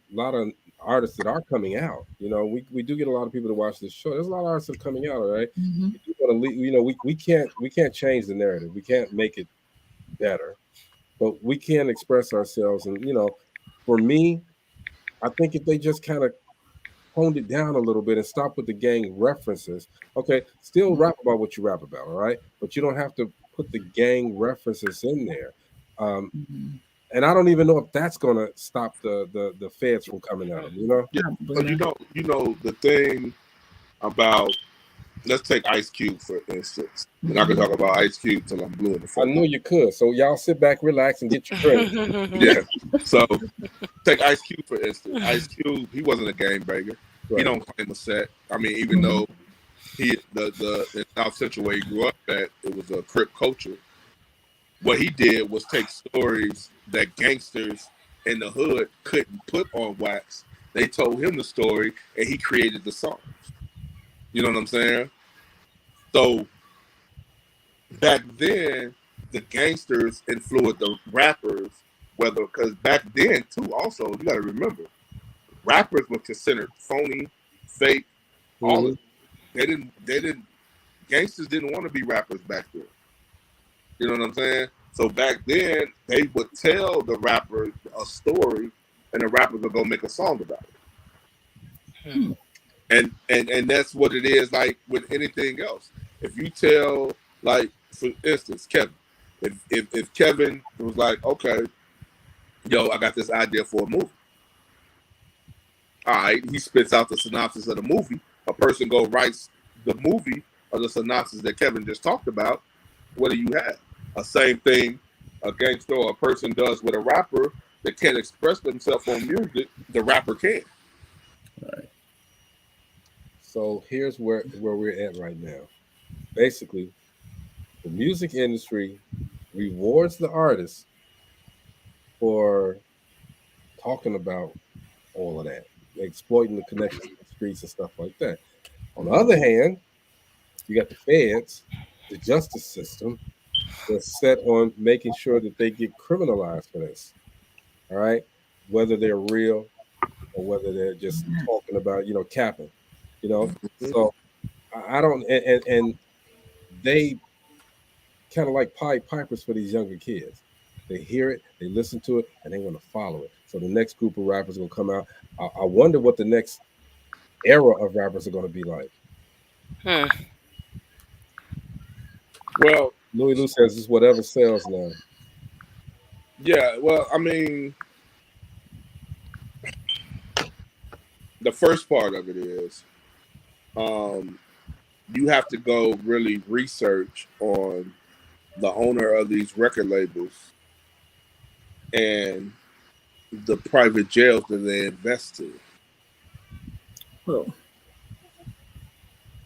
[SPEAKER 8] artists that are coming out. You know, we do get a lot of people to watch this show. There's a lot of artists that are coming out. All right, you know, we can't change the narrative. We can't make it better, but we can express ourselves. And you know, for me, I think if they just kind of honed it down a little bit and stop with the gang references. Okay, still rap about what you rap about, all right? But you don't have to put the gang references in there. And I don't even know if that's going to stop the feds from coming out. You know?
[SPEAKER 12] Yeah, but you know the thing about, let's take Ice Cube for instance. And I can talk about Ice Cube till I'm blue in the face.
[SPEAKER 8] I knew you could. So y'all sit back, relax, and get your drink.
[SPEAKER 12] Yeah. So take Ice Cube for instance. Ice Cube, he wasn't a gangbanger. Right. He don't claim a set. I mean, even though the South Central where he grew up at, it was a Crip culture. What he did was take stories that gangsters in the hood couldn't put on wax. They told him the story, and he created the songs. You know what I'm saying? So back then, the gangsters influenced the rappers, because back then too. Also, you got to remember, rappers were considered phony, fake, all of it. They didn't. Gangsters didn't want to be rappers back then. You know what I'm saying? So back then, they would tell the rapper a story, and the rappers would go make a song about it. And that's what it is like with anything else. If you tell, like for instance, Kevin, if Kevin was like, okay, yo, I got this idea for a movie. All right, he spits out the synopsis of the movie. A person writes the movie or the synopsis that Kevin just talked about. What do you have? A same thing a gangster or a person does with a rapper that can't express themselves on music. The rapper can.
[SPEAKER 13] Right.
[SPEAKER 8] So here's where we're at right now. Basically, the music industry rewards the artist for talking about all of that, exploiting the connections to the streets and stuff like that. On the other hand, you got the feds, the justice system, that's set on making sure that they get criminalized for this. All right, whether they're real or whether they're just talking about, you know, capping. You know, so I don't, and they kind of like Pied Pipers for these younger kids. They hear it, they listen to it, and they want to follow it. So the next group of rappers will come out. I wonder what the next era of rappers are going to be like.
[SPEAKER 9] Hmm.
[SPEAKER 12] Well,
[SPEAKER 8] Louis Lou says it's whatever sells now.
[SPEAKER 12] yeah. Well, I mean, the first part of it is, you have to go really research on the owner of these record labels and the private jails that they invest in.
[SPEAKER 11] Well,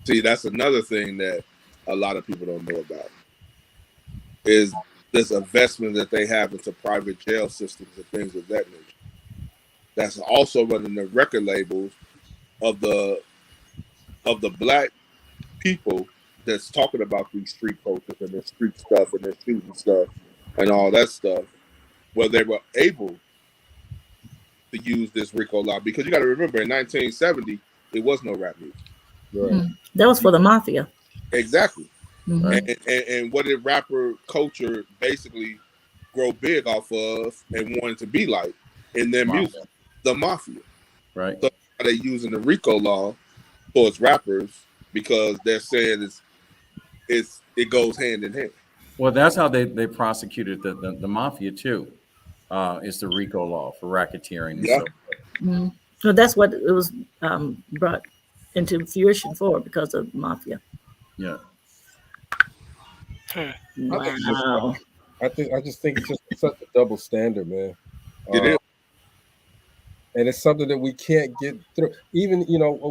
[SPEAKER 12] See, that's another thing that a lot of people don't know about is this investment that they have into private jail systems and things of that nature. That's also running the record labels of the black people that's talking about these street cultures and their street stuff and their shooting stuff and all that stuff, where they were able to use this RICO law, because you got to remember in 1970 there was no rap music.
[SPEAKER 8] Right.
[SPEAKER 11] That was for the mafia.
[SPEAKER 12] Exactly.
[SPEAKER 11] Mhm.
[SPEAKER 12] And what did rapper culture basically grow big off of and wanted to be like in their music? The mafia.
[SPEAKER 13] Right.
[SPEAKER 12] So are they using the RICO law towards rappers because they're saying it goes hand in hand.
[SPEAKER 13] Well, that's how they prosecuted the mafia too. It's the RICO law for racketeering and
[SPEAKER 12] Yeah.
[SPEAKER 13] so forth.
[SPEAKER 11] Mhm. So that's what it was brought into fruition for, because of mafia.
[SPEAKER 13] Yeah.
[SPEAKER 11] Wow.
[SPEAKER 8] I just think it's just such a double standard, man.
[SPEAKER 12] It is.
[SPEAKER 8] And it's something that we can't get through. Even,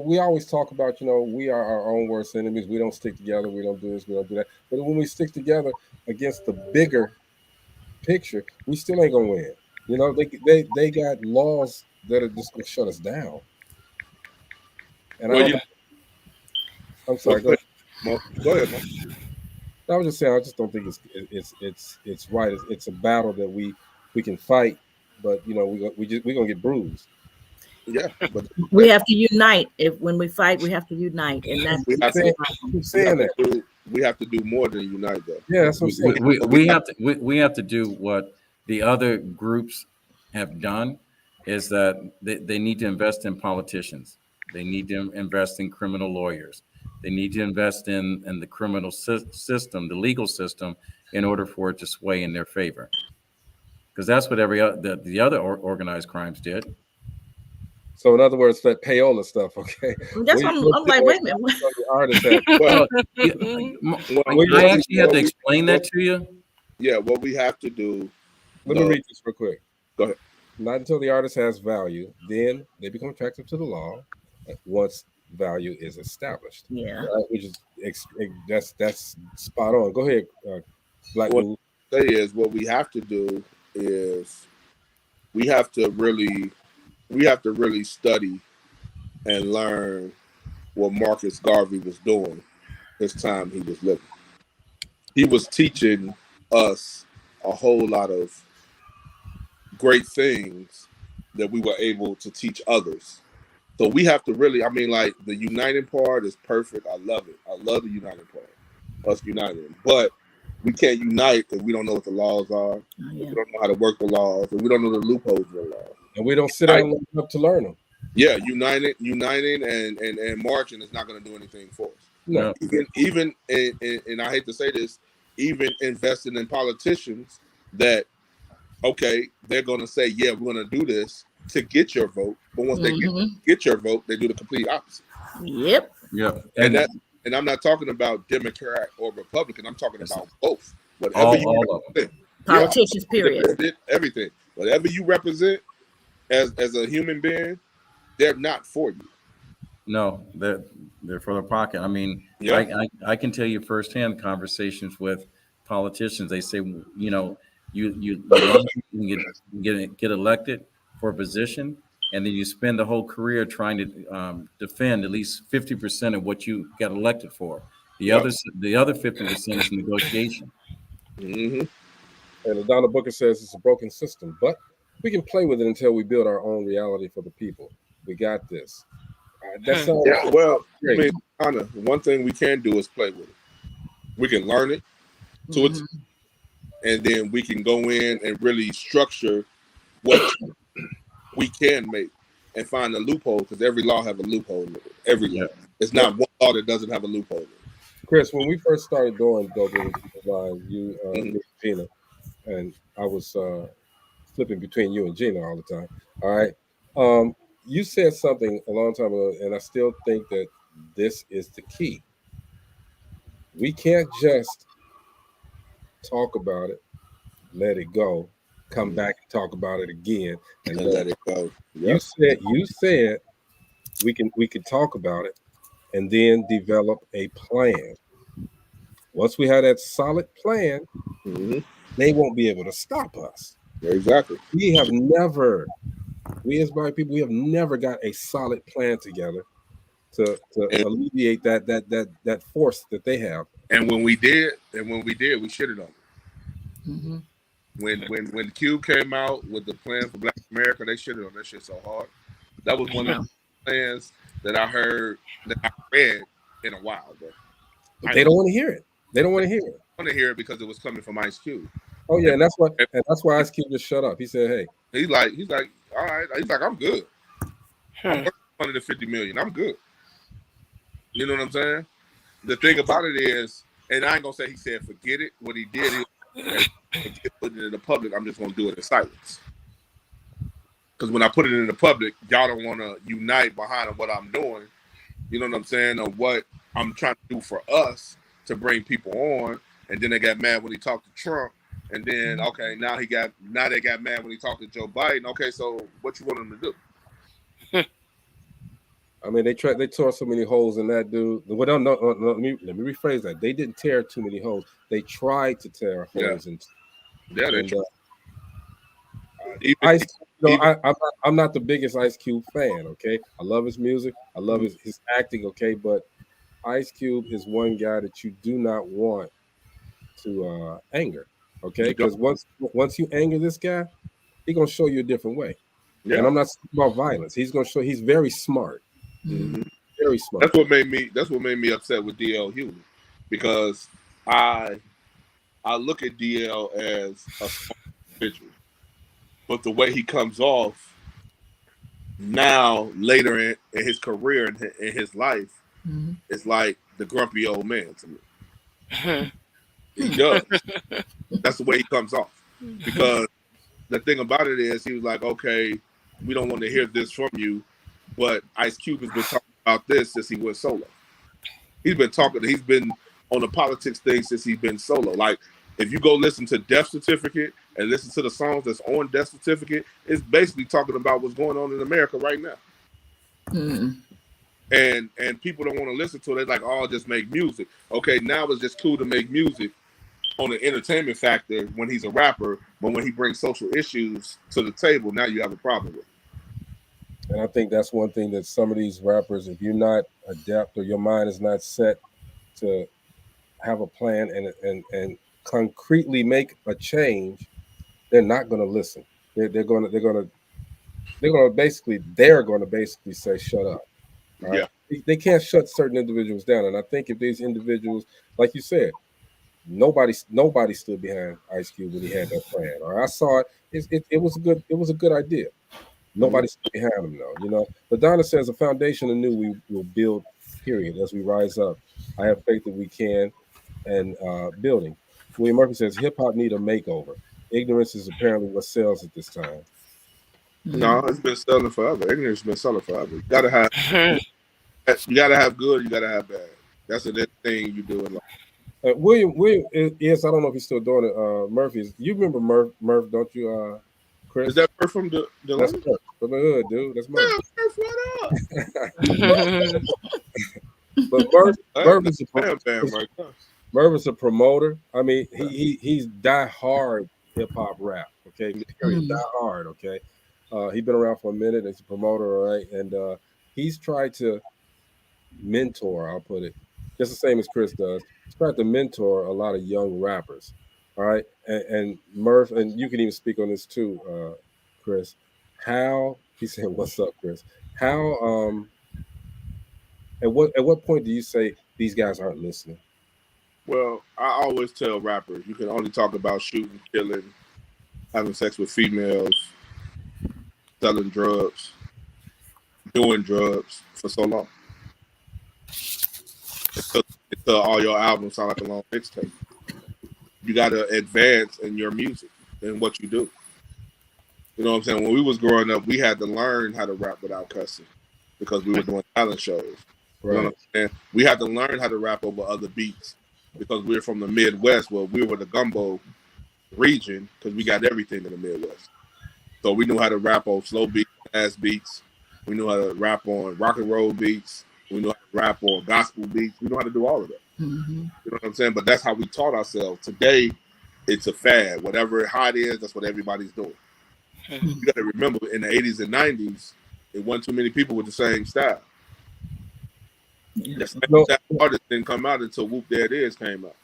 [SPEAKER 8] we always talk about, we are our own worst enemies. We don't stick together. We don't do this. We don't do that. But when we stick together against the bigger picture, we still ain't gonna win. They got laws that are just gonna shut us down. And I'm sorry. Go
[SPEAKER 12] ahead, Mo.
[SPEAKER 8] I was just saying, I just don't think it's right. It's a battle that we can fight, but we're gonna get bruised.
[SPEAKER 12] Yeah, but
[SPEAKER 11] We have to unite. When we fight, we have to unite, and that's
[SPEAKER 12] we have to do more than unite, though.
[SPEAKER 8] Yeah, that's what I'm saying.
[SPEAKER 13] We have to do what the other groups have done, is that they need to invest in politicians. They need to invest in criminal lawyers. They need to invest in the criminal system, the legal system, in order for it to sway in their favor. Because that's what the other organized crimes did.
[SPEAKER 8] So in other words, that payola stuff, okay?
[SPEAKER 11] That's what I'm like, wait a minute.
[SPEAKER 13] I actually have to explain that to you.
[SPEAKER 12] Yeah, what we have to do.
[SPEAKER 8] Let me read this real quick.
[SPEAKER 12] Go ahead.
[SPEAKER 8] Not until the artist has value, then they become attractive to the law. Once value is established.
[SPEAKER 11] Yeah.
[SPEAKER 8] Which is that's spot on. Go ahead, Black Blue.
[SPEAKER 12] Say is what we have to do is we have to really study and learn what Marcus Garvey was doing this time he was living. He was teaching us a whole lot of great things that we were able to teach others. So we have to really, like, the uniting part is perfect. I love it. I love the uniting part, us uniting. But we can't unite if we don't know what the laws are, if we don't know how to work the laws, if we don't know the loopholes of the law.
[SPEAKER 8] And we don't sit down long enough to learn them.
[SPEAKER 12] Yeah, uniting and marching is not going to do anything for us.
[SPEAKER 8] No.
[SPEAKER 12] Even and I hate to say this, even investing in politicians that, okay, they're going to say, yeah, we're going to do this to get your vote, but once they get your vote, they do the complete opposite.
[SPEAKER 11] Yep.
[SPEAKER 12] And I'm not talking about Democrat or Republican. I'm talking about both. Whatever
[SPEAKER 13] all
[SPEAKER 12] you
[SPEAKER 13] of them.
[SPEAKER 11] Politicians, period.
[SPEAKER 12] Everything. Whatever you represent as a human being, they're not for you.
[SPEAKER 13] No, they're for the pocket. I can tell you firsthand conversations with politicians. They say, you get elected for a position, and then you spend the whole career trying to defend at least 50% of what you got elected for. The other 50% is negotiation.
[SPEAKER 12] Mm-hmm.
[SPEAKER 8] And Adonna Booker says it's a broken system, but we can play with it until we build our own reality for the people. We got this.
[SPEAKER 12] Anna, one thing we can do is play with it. We can learn it to it, and then we can go in and really structure what we can make and find a loophole, because every law have a loophole in it. Every law. It's not one law that doesn't have a loophole in it.
[SPEAKER 8] Chris, when we first started doing Dope Living Live, you, me, Gina, and I was flipping between you and Gina all the time. All right. You said something a long time ago, and I still think that this is the key. We can't just talk about it, let it go, come back and talk about it again, and
[SPEAKER 12] let it go.
[SPEAKER 8] You said we can talk about it and then develop a plan. Once we have that solid plan, they won't be able to stop us.
[SPEAKER 12] Exactly.
[SPEAKER 8] We as black people, we have never got a solid plan together to alleviate that force that they have.
[SPEAKER 12] And when we did, we shitted on it. When Cube came out with the plan for Black America, they shitted on that shit so hard. That was one of the plans that I heard, that I read in a while, bro.
[SPEAKER 8] But they don't want to hear it. They don't want to hear it.
[SPEAKER 12] I want to hear it because it was coming from Ice Cube.
[SPEAKER 8] Oh yeah, and that's why Ice Cube just shut up. He said, "Hey."
[SPEAKER 12] He's like, all right. He's like, I'm good. I'm worth $150 million. I'm good. You know what I'm saying? The thing about it is, and I ain't gonna say he said forget it. What he did is put it in the public. I'm just gonna do it in silence. Because when I put it in the public, y'all don't want to unite behind what I'm doing. You know what I'm saying? Or what I'm trying to do for us to bring people on. And then they got mad when he talked to Trump. And then now they got mad when he talked to Joe Biden. Okay, so what you want them to do?
[SPEAKER 8] I mean, they tore so many holes in that dude. Well, no, let me rephrase that. They didn't tear too many holes. They tried to tear holes into.
[SPEAKER 12] Yeah, they tried.
[SPEAKER 8] Ice, I'm not the biggest Ice Cube fan. Okay, I love his music. I love his acting. Okay, but Ice Cube is one guy that you do not want to anger. Okay, because once you anger this guy, he's gonna show you a different way. Yeah. And I'm not talking about violence. He's gonna show. He's very smart. Very smart.
[SPEAKER 12] That's what made me upset with DL Hewley, because I look at DL as a smart individual, but the way he comes off now later in his career and in his life, it's like the grumpy old man to me. He does. That's the way he comes off. Because the thing about it is, he was like, okay, we don't want to hear this from you, but Ice Cube has been talking about this since he went solo. He's been on the politics thing since he's been solo. Like, if you go listen to Death Certificate and listen to the songs that's on Death Certificate, it's basically talking about what's going on in America right now. And people don't want to listen to it. They're like, oh, just make music. Okay, now it's just cool to make music on the entertainment factor when he's a rapper, but when he brings social issues to the table, now you have a problem with it.
[SPEAKER 8] And I think that's one thing that some of these rappers, if you're not adept or your mind is not set to have a plan and concretely make a change, they're not going to listen. They're going to basically say shut up. Right? Yeah. They can't shut certain individuals down, and I think if these individuals, like you said, nobody stood behind Ice Cube when he had that plan. Or I saw it. It was a good idea. Nobody stood behind him though, you know. But Donna says a foundation anew we will build, period, as we rise up. I have faith that we can, and building. William Murphy says hip hop need a makeover. Ignorance is apparently what sells at this time.
[SPEAKER 12] No, it's been selling forever. Ignorance has been selling forever. You gotta have good, you gotta have bad. That's the thing you do in life.
[SPEAKER 8] William is, I don't know if he's still doing it. Murphy, you remember Murph, don't you, Chris?
[SPEAKER 12] Is that Murph from the
[SPEAKER 8] That's Murph from the hood, dude. That's Murph. But Murph is a promoter. I mean, he's die hard hip hop rap. Okay, die hard. Okay, he's been around for a minute. He's a promoter, all right, and he's tried to mentor. I'll put it just the same as Chris does. He's tried to mentor a lot of young rappers. All right, and Murph, and you can even speak on this too, Chris. How he said, "What's up, Chris?" How at what point do you say these guys aren't listening?
[SPEAKER 12] Well, I always tell rappers you can only talk about shooting, killing, having sex with females, selling drugs, doing drugs for so long. until all your albums sound like a long mixtape. You got to advance in your music and what you do. You know what I'm saying? When we was growing up, we had to learn how to rap without cussing because we were doing talent shows. You know what I'm saying? We had to learn how to rap over other beats because we were from the Midwest. Well, we were the gumbo region because we got everything in the Midwest. So we knew how to rap on slow beats, fast beats. We knew how to rap on rock and roll beats. We knew how to rap on gospel beats. We know how to do all of that.
[SPEAKER 11] Mm-hmm.
[SPEAKER 12] You know what I'm saying? But that's how we taught ourselves. Today, it's a fad. Whatever hot is, that's what everybody's doing. You got to remember, in the 80s and 90s, it wasn't too many people with the same style. That artist didn't come out until Whoop There It Is came out.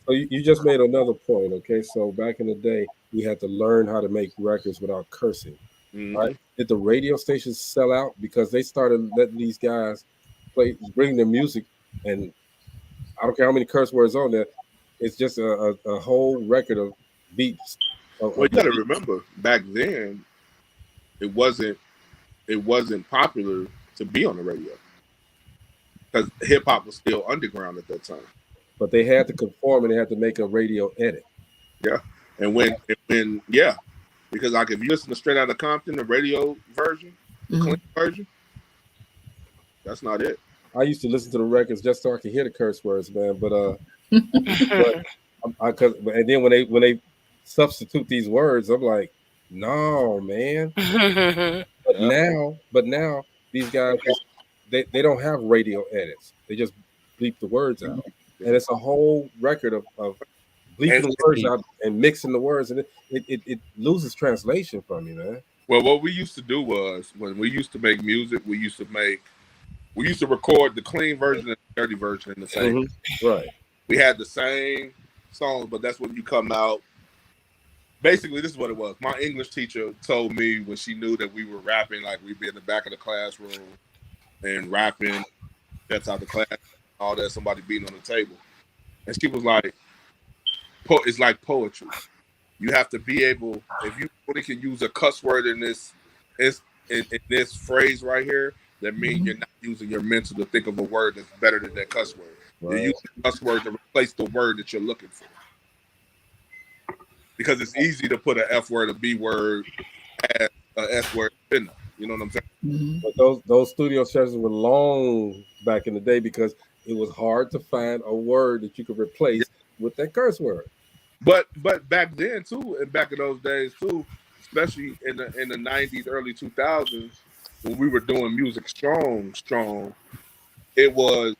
[SPEAKER 8] So you just made another point, okay? So back in the day, we had to learn how to make records without cursing. Right? Did the radio stations sell out because they started letting these guys bring their music, and I don't care how many curse words on there, it's just a whole record of beats.
[SPEAKER 12] Well, you got to remember, back then, it wasn't popular to be on the radio because hip hop was still underground at that time.
[SPEAKER 8] But they had to conform and they had to make a radio edit.
[SPEAKER 12] Yeah, and when because like if you listen to Straight Outta Compton, the radio version, the clean version, that's not it.
[SPEAKER 8] I used to listen to the records just so I could hear the curse words, man. But and then when they substitute these words, I'm like, no, man. but now these guys they don't have radio edits. They just bleep the words out, and it's a whole record of bleeping the words out and mixing the words, and it loses translation from you, man.
[SPEAKER 12] Well, what we used to do was when we used to make music, we used to record the clean version and the dirty version in the same.
[SPEAKER 8] Right.
[SPEAKER 12] We had the same songs, but that's when you come out. Basically, this is what it was. My English teacher told me when she knew that we were rapping, like we'd be in the back of the classroom and rapping, that's out the class, all that, somebody beating on the table. And she was like, it's like poetry. You have to be able, if you really can use a cuss word in this phrase right here, that means you're not using your mental to think of a word that's better than that cuss word. Right. You're using the cuss word to replace the word that you're looking for. Because it's easy to put an F word, a B word, as an S word in there. You know what I'm saying?
[SPEAKER 8] But those studio sessions were long back in the day because it was hard to find a word that you could replace with that curse word.
[SPEAKER 12] But back then too, and back in those days too, especially in the 90s, early 2000s, when we were doing music strong, it was,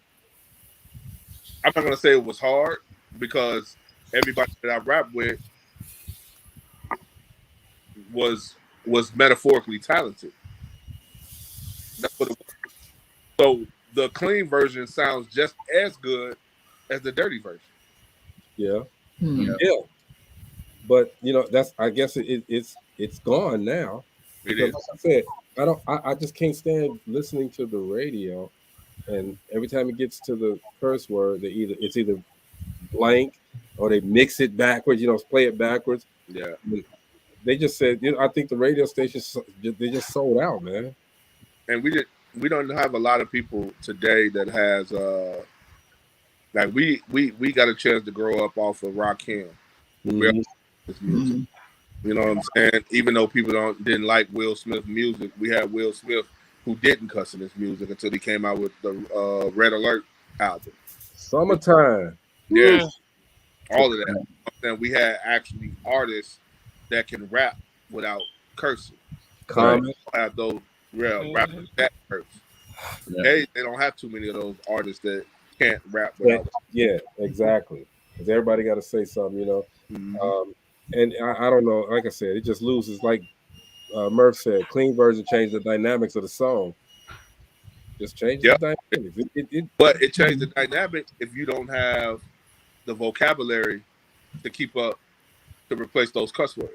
[SPEAKER 12] I'm not gonna say it was hard because everybody that I rap with was metaphorically talented. That's what it was. So the clean version sounds just as good as the dirty version.
[SPEAKER 8] Yeah. But I guess it's gone now.
[SPEAKER 12] It is.
[SPEAKER 8] Like I said, I just can't stand listening to the radio, and every time it gets to the curse word, it's either blank or they mix it backwards. Play it backwards.
[SPEAKER 12] Yeah.
[SPEAKER 8] They just said, I think the radio stations they just sold out, man.
[SPEAKER 12] And we don't have a lot of people today that has like we got a chance to grow up off of Rakim. You know what I'm saying? Even though people didn't like Will Smith's music, we had Will Smith who didn't cuss in his music until he came out with the Red Alert album.
[SPEAKER 8] Summertime.
[SPEAKER 12] Yes. All of that. And we had actually artists that can rap without cursing.
[SPEAKER 8] Common.
[SPEAKER 12] Have those rappers that curse. They don't have too many of those artists that can't rap without.
[SPEAKER 8] Yeah, exactly. Because everybody got to say something, and I don't know. Like I said, it just loses. Like Murph said, clean version changed the dynamics of the song. Just change the dynamics.
[SPEAKER 12] But it changed the dynamic if you don't have the vocabulary to keep up to replace those cuss words.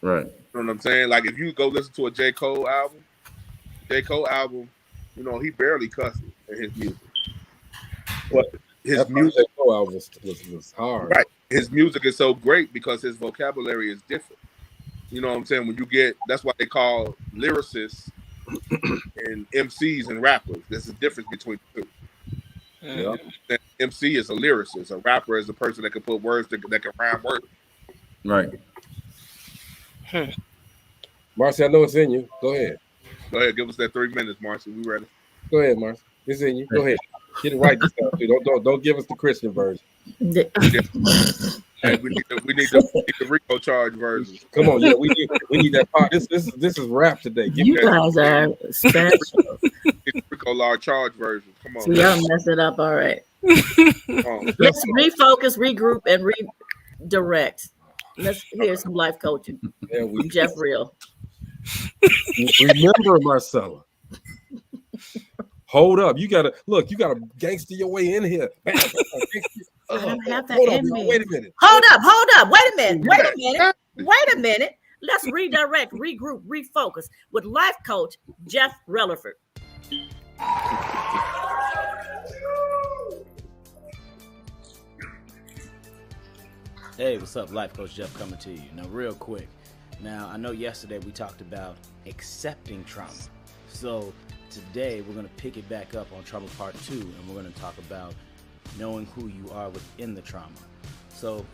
[SPEAKER 13] Right.
[SPEAKER 12] You know what I'm saying? Like if you go listen to a J. Cole album, he barely cusses in his music. But his music
[SPEAKER 8] album was hard.
[SPEAKER 12] Right. His music is so great because his vocabulary is different. You know what I'm saying? That's why they call lyricists and MCs and rappers. There's a difference between the two. Yeah. MC is a lyricist. A rapper is a person that can put words that can rhyme words.
[SPEAKER 13] Right.
[SPEAKER 8] Marcy, I know it's in you. Go ahead.
[SPEAKER 12] Go ahead, give us that 3 minutes, Marcy. We ready.
[SPEAKER 8] Go ahead, Marcy. It's in you. Go ahead. Get it right this time, too. Don't give us the Christian version.
[SPEAKER 12] Hey, we need the Rico charge version.
[SPEAKER 8] Come on, yeah, we need that part. This is rap today. Give
[SPEAKER 11] You guys are special.
[SPEAKER 12] Rico Law charge version. Come on.
[SPEAKER 11] So y'all mess it up. All right. Let's refocus, regroup, and redirect. Let's hear some life coaching. From Jeff Real.
[SPEAKER 8] Remember, Marcella. Hold up. You gotta gangster your way in here.
[SPEAKER 11] I don't have that
[SPEAKER 8] Hold
[SPEAKER 11] in
[SPEAKER 8] up,
[SPEAKER 11] me.
[SPEAKER 8] wait a minute.
[SPEAKER 11] Hold up. Wait a minute. Let's redirect, regroup, refocus with life coach Jeff Relaford.
[SPEAKER 14] Hey, what's up? Life Coach Jeff coming to you. Now, real quick. Now, I know yesterday we talked about accepting trauma. So today we're going to pick it back up on trauma part 2, and we're going to talk about knowing who you are within the trauma. So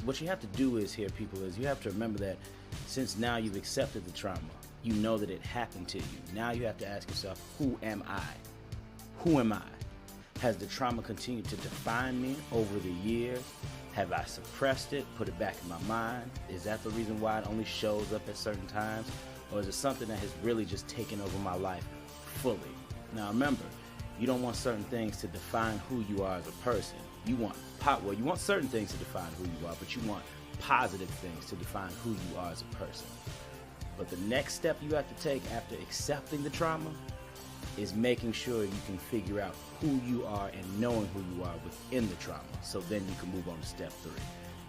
[SPEAKER 14] what you have to do is here, people, is you have to remember that since now you've accepted the trauma, you know that it happened to you. Now you have to ask yourself, who am I? Who am I? Has the trauma continued to define me over the years? Have I suppressed it, put it back in my mind? Is that the reason why it only shows up at certain times? Or is it something that has really just taken over my life fully? Now remember, you don't want certain things to define who you are as a person. You want certain things to define who you are, but you want positive things to define who you are as a person. But the next step you have to take after accepting the trauma is making sure you can figure out who you are and knowing who you are within the trauma. So then you can move on to step 3.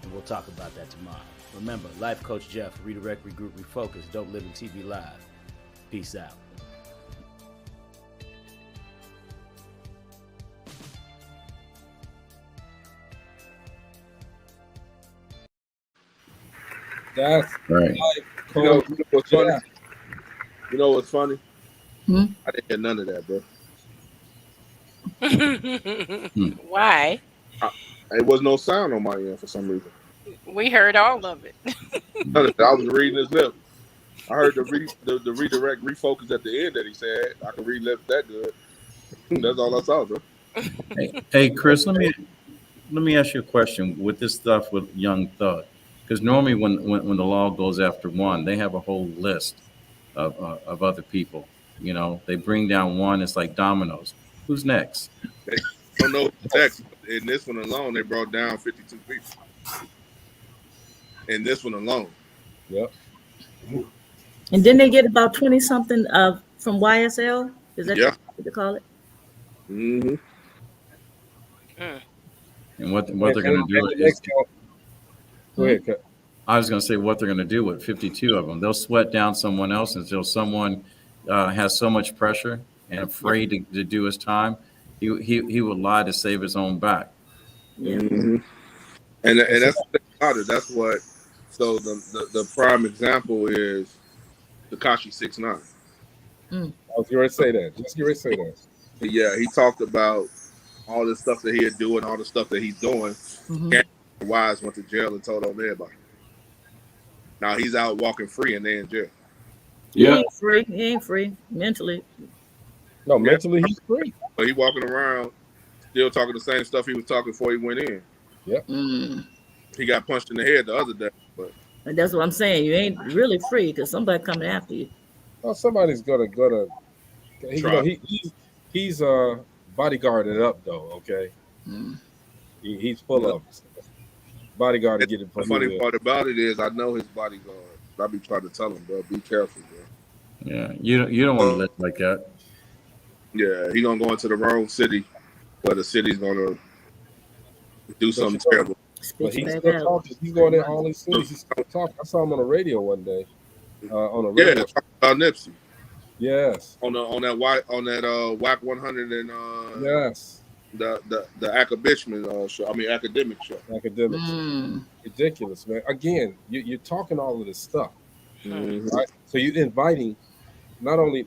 [SPEAKER 14] And we'll talk about that tomorrow. Remember, Life Coach Jeff, redirect, regroup, refocus. Don't live in TV live. Peace out.
[SPEAKER 8] That's
[SPEAKER 13] right.
[SPEAKER 12] You know what's funny? You know what's funny? I didn't hear none of that, bro.
[SPEAKER 9] Why?
[SPEAKER 12] It was no sound on my end for some reason.
[SPEAKER 9] We heard all of it.
[SPEAKER 12] I was reading his lips. I heard the redirect, refocus at the end that he said. I can read lips that good. That's all I saw, bro.
[SPEAKER 13] Hey, Chris, let me ask you a question with this stuff with Young Thug, because normally when the law goes after one, they have a whole list of other people. You know, they bring down one. It's like dominoes. Who's next?
[SPEAKER 12] They don't know who's next. In this one alone, they brought down 52 people. In this one alone.
[SPEAKER 8] Yep.
[SPEAKER 11] And then they get about 20 something from YSL. Is that what they call it?
[SPEAKER 12] Mm-hmm.
[SPEAKER 13] And what they're going to do is.
[SPEAKER 8] Go ahead, Cut.
[SPEAKER 13] I was going to say what they're going to do with 52 of them. They'll sweat down someone else until someone has so much pressure and afraid to do his time. He would lie to save his own back.
[SPEAKER 11] Yeah.
[SPEAKER 12] Mm-hmm. And that's what they got it. That's what. So the prime example is Tekashi 6ix9ine.
[SPEAKER 8] I was going to say that. Just going to say that.
[SPEAKER 12] Yeah, he talked about all the stuff that he'd do and all the stuff that he's doing. Mm-hmm. Wise went to jail and told on everybody. Now he's out walking free and they're in jail.
[SPEAKER 11] Yeah, he ain't free mentally.
[SPEAKER 8] No, mentally he's free.
[SPEAKER 12] But he walking around still talking the same stuff he was talking before he went in.
[SPEAKER 8] Yep.
[SPEAKER 12] He got punched in the head the other day. But
[SPEAKER 11] and that's what I'm saying. You ain't really free because somebody coming after you.
[SPEAKER 8] Oh, somebody's gonna. He's bodyguarded up though. Okay. He's full of bodyguard to get it.
[SPEAKER 12] The funny part about it is, I know his bodyguard. I be trying to tell him, bro, be careful, bro.
[SPEAKER 13] Yeah, you don't want to live like that.
[SPEAKER 12] Yeah, he gonna go into the wrong city, where the city's gonna do something terrible.
[SPEAKER 8] But he's still talking. He's going in all these cities. He's still talking. I saw him on the radio one day. On the radio.
[SPEAKER 12] Yeah, talking about Nipsey.
[SPEAKER 8] Yes.
[SPEAKER 12] On that WAC 100 and
[SPEAKER 8] yes.
[SPEAKER 12] The academic show. I mean academic show.
[SPEAKER 8] Academic. Ridiculous, man. Again, you're talking all of this stuff.
[SPEAKER 12] Mm-hmm.
[SPEAKER 8] Right? So you're inviting not only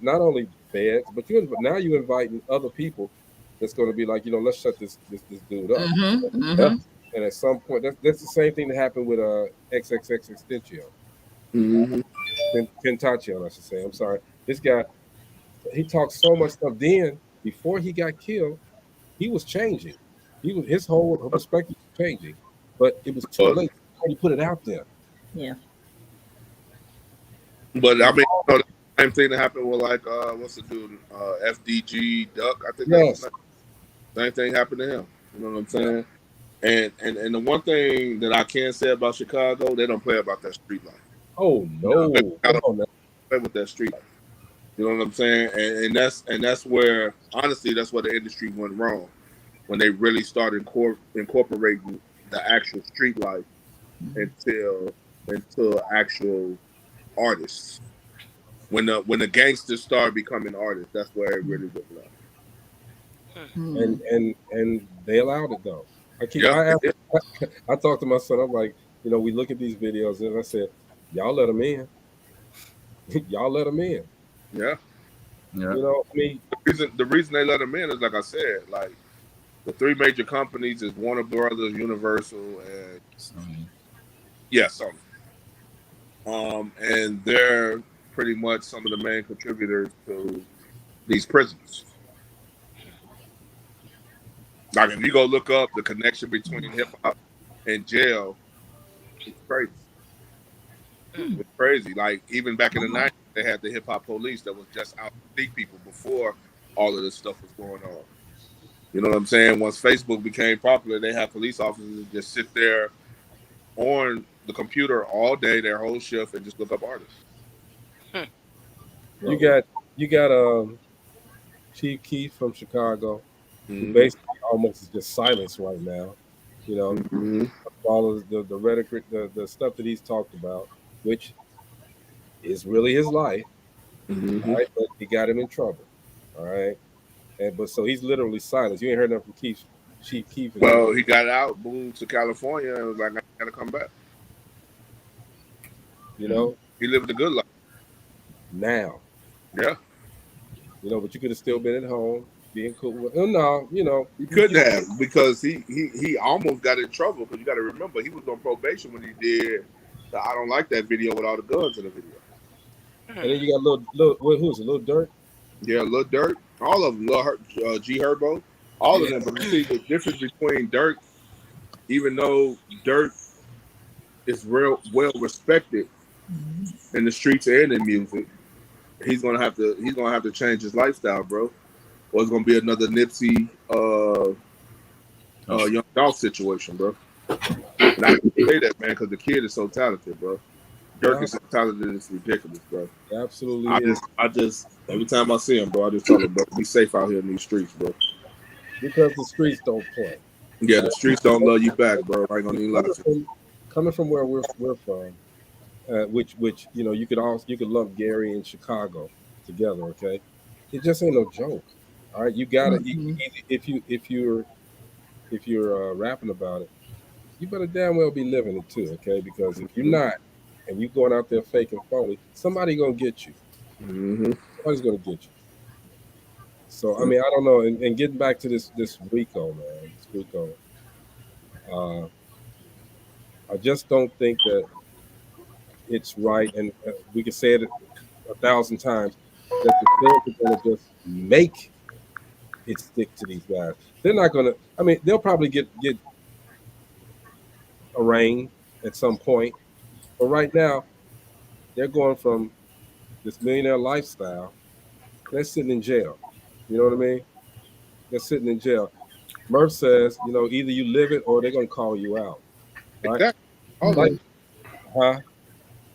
[SPEAKER 8] feds, but now you're inviting other people that's going to be like, let's shut this dude up.
[SPEAKER 11] Mm-hmm.
[SPEAKER 8] And at some point, that's the same thing that happened with XXX Extentio.
[SPEAKER 12] Mm-hmm.
[SPEAKER 8] Tentacion, I should say. I'm sorry. This guy, he talked so much stuff. Then before he got killed, he was changing. His whole perspective was changing, but it was too late. He put it out there.
[SPEAKER 11] Yeah.
[SPEAKER 12] But I mean, the same thing that happened with like what's the dude? FDG Duck, I think that's his
[SPEAKER 8] Yes.
[SPEAKER 12] name. Same thing happened to him. You know what I'm saying? And the one thing that I can say about Chicago, they don't play about that street life.
[SPEAKER 8] Oh no!
[SPEAKER 12] They don't play with that street life. You know what I'm saying? And that's where honestly that's where the industry went wrong when they really started incorporating the actual street life into actual artists. When the gangsters started becoming artists, that's where it really went left.
[SPEAKER 8] And they allowed it though. I talked to my son. I'm like, we look at these videos, and I said, y'all let them in. Y'all let them in.
[SPEAKER 12] Yeah.
[SPEAKER 13] Yeah.
[SPEAKER 8] I mean,
[SPEAKER 12] the reason they let them in is like I said, like the three major companies is Warner Brothers, Universal, and
[SPEAKER 13] Sony.
[SPEAKER 12] Yeah, Sony. And they're pretty much some of the main contributors to these prisons. Like if you go look up the connection between hip hop and jail, it's crazy. It's crazy. Like even back in the 90s, they had the hip hop police that was just out to seek people before all of this stuff was going on. You know what I'm saying? Once Facebook became popular, they had police officers that just sit there on the computer all day, their whole shift, and just look up artists.
[SPEAKER 8] You got Chief Keef from Chicago, who basically almost is just silence right now. All of the rhetoric, the stuff that he's talked about, which is really his life. All right, but he got him in trouble. All right, but so he's literally silent. You ain't heard nothing from Chief Keef.
[SPEAKER 12] Well, he got out, moved to California, and was like, I gotta come back. He lived a good life.
[SPEAKER 8] Now.
[SPEAKER 12] Yeah.
[SPEAKER 8] But you could have still been at home, being cool with no,
[SPEAKER 12] he couldn't have because he almost got in trouble because you got to remember he was on probation when he did the I Don't Like That video with all the guns in the video.
[SPEAKER 8] And then you got little who's it? Lil Durk?
[SPEAKER 12] Yeah, Lil Durk. All of them. G Herbo. All of them. But you see the difference between Durk, even though Durk is real well respected in the streets and in music, he's gonna have to change his lifestyle, bro. Or it's gonna be another Nipsey Young Dolph situation, bro. And I can say that, man, because the kid is so talented, bro. Durk is so talented, it's ridiculous, bro.
[SPEAKER 8] Absolutely.
[SPEAKER 12] I just every time I see him, bro, I just tell him, bro, be safe out here in these streets, bro.
[SPEAKER 8] Because the streets don't play.
[SPEAKER 12] Yeah, the streets don't love you back, bro. I ain't gonna even lie to you.
[SPEAKER 8] Coming from where we're from, which you could lump Gary and Chicago together, okay? It just ain't no joke. All right, you gotta if you're rapping about it, you better damn well be living it too, okay? Because if you're not, and you going out there faking phony, somebody gonna get you. Somebody's gonna get you. So I mean, I don't know. And getting back to this Rico, man, this Rico, I just don't think that it's right, and we can say it 1,000 times that the feds are gonna just make it stick to these guys. They're not gonna. I mean, they'll probably get arraigned at some point, but right now they're going from this millionaire lifestyle. They're sitting in jail. You know what I mean? They're sitting in jail. Murph says, either you live it or they're gonna call you out. Right?
[SPEAKER 12] Exactly. Always.
[SPEAKER 8] Huh?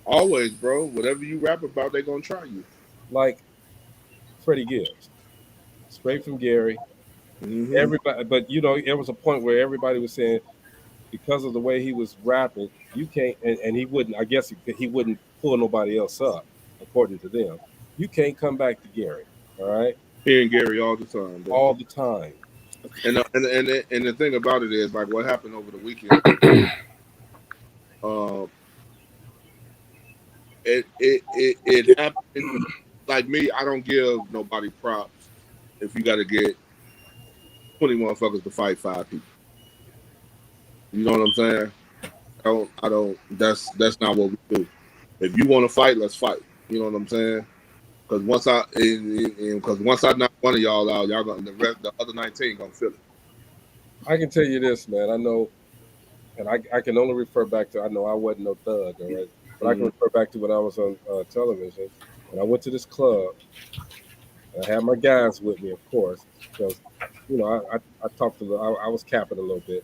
[SPEAKER 12] Always, bro. Whatever you rap about, they're gonna try you.
[SPEAKER 8] Like Freddie Gibbs, straight from Gary. Everybody, but there was a point where everybody was saying because of the way he was rapping, you can't, and he wouldn't. I guess he wouldn't pull nobody else up, according to them. You can't come back to Gary. All right.
[SPEAKER 12] Hearing Gary all the time, bro.
[SPEAKER 8] All the time.
[SPEAKER 12] And the thing about it is, like, what happened over the weekend. It happened. Like me, I don't give nobody props if you got to get 20 motherfuckers to fight 5 people. You know what I'm saying? I don't. That's not what we do. If you want to fight, let's fight. You know what I'm saying? Because once I knock one of y'all out, y'all gonna the other 19 gonna feel it.
[SPEAKER 8] I can tell you this, man. I know, and I can only refer back to. I know I wasn't no thug, all right, but I can refer back to when I was on television, and I went to this club. And I had my guys with me, of course, because I talked I was capping a little bit,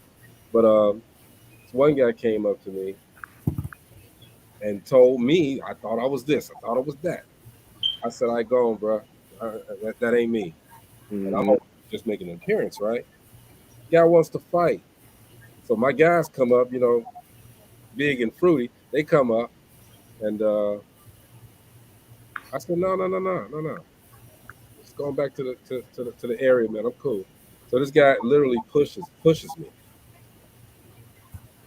[SPEAKER 8] but this one guy came up to me and told me I thought I was this, I thought I was that. I said, "I go on, bro. That ain't me." And I'm just making an appearance, right? Guy wants to fight, so my guys come up, big and fruity. They come up, and I said, "No. Just going back to the area, man. I'm cool." So this guy literally pushes me.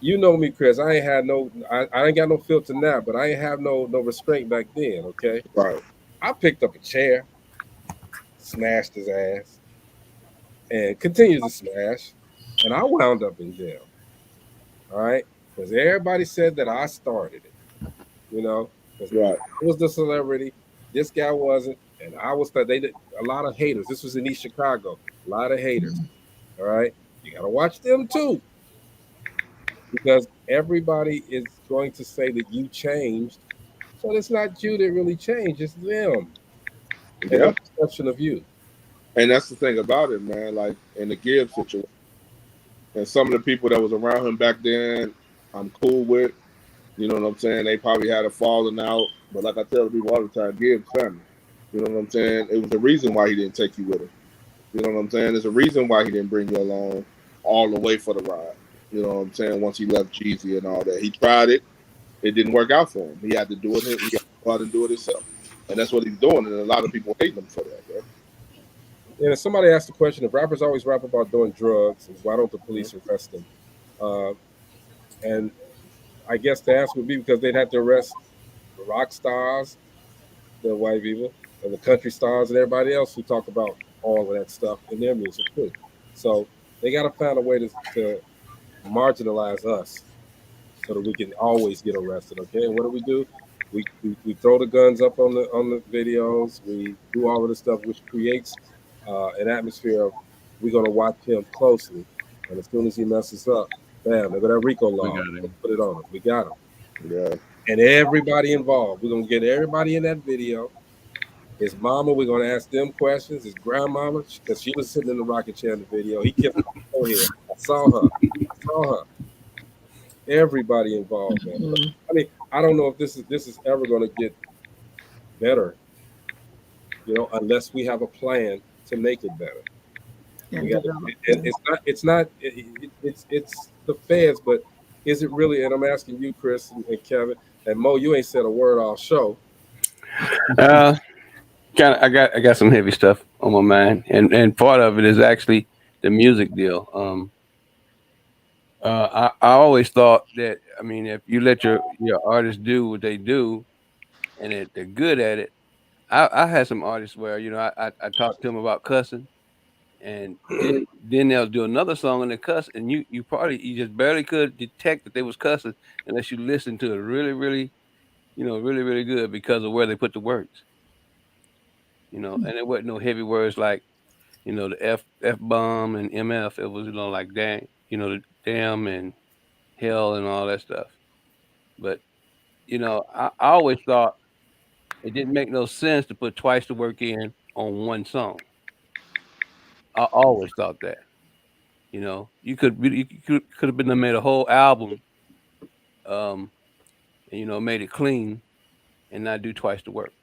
[SPEAKER 8] You know me, Chris. I ain't got no filter now, but I ain't have no restraint back then. Okay,
[SPEAKER 12] right.
[SPEAKER 8] I picked up a chair, smashed his ass, and continued to smash, and I wound up in jail. All right, because everybody said that I started it. Because
[SPEAKER 12] Right.
[SPEAKER 8] I was the celebrity, this guy wasn't, and I was. They did a lot of haters. This was in East Chicago. A lot of haters. All right, you gotta watch them too, because everybody is going to say that you changed. But it's not you that really changed, it's them and
[SPEAKER 12] Yeah.
[SPEAKER 8] their perception of you.
[SPEAKER 12] And that's the thing about it, man. Like in the Gibbs situation, and some of the people that was around him back then, I'm cool with. You know what I'm saying? They probably had a falling out, but like I tell people all the time, Gibbs family. You know what I'm saying? It was the reason why he didn't take you with him. You know what I'm saying? There's a reason why he didn't bring you along all the way for the ride. You know what I'm saying? Once he left Jeezy and all that, he tried it. It didn't work out for him. He had to do it. He had to go out and do it himself, and that's what he's doing. And a lot of people hate him for that, bro.
[SPEAKER 8] And if somebody asked the question, if rappers always rap about doing drugs, why don't the police arrest them? And I guess the answer would be because they'd have to arrest the rock stars, the white people, and the country stars, and everybody else who talk about all of that stuff in their music too. So they got to find a way to marginalize us so that we can always get arrested. Okay, and what do? We throw the guns up on the videos. We do all of this stuff, which creates an atmosphere of we're gonna watch him closely, and as soon as he messes up, bam, look at that RICO law. Let's put it on him. We got him.
[SPEAKER 12] Yeah.
[SPEAKER 8] And everybody involved. We're gonna get everybody in that video. His mama, we're gonna ask them questions. His grandmama, because she was sitting in the rocket chair in the video. He kissed her forehead. I saw her. Everybody involved, man. I mean, I don't know if this is ever going to get better, unless we have a plan to make it better. It's the feds, but is it really? And I'm asking you, Chris and Kevin, and Mo, you ain't said a word all show.
[SPEAKER 10] I got some heavy stuff on my mind, and part of it is actually the music deal. I always thought that, I mean, if you let your artists do what they do, and they're good at it. I had some artists where I talked to them about cussing, and then they'll do another song and they cuss, and you just barely could detect that they was cussing unless you listen to it really, really, really, really good because of where they put the words. And there wasn't no heavy words like the F bomb and MF. It was like dang, the damn and hell and all that stuff. But I always thought it didn't make no sense to put twice the work in on one song. I always thought that. You could have been made a whole album, and made it clean, and not do twice the work.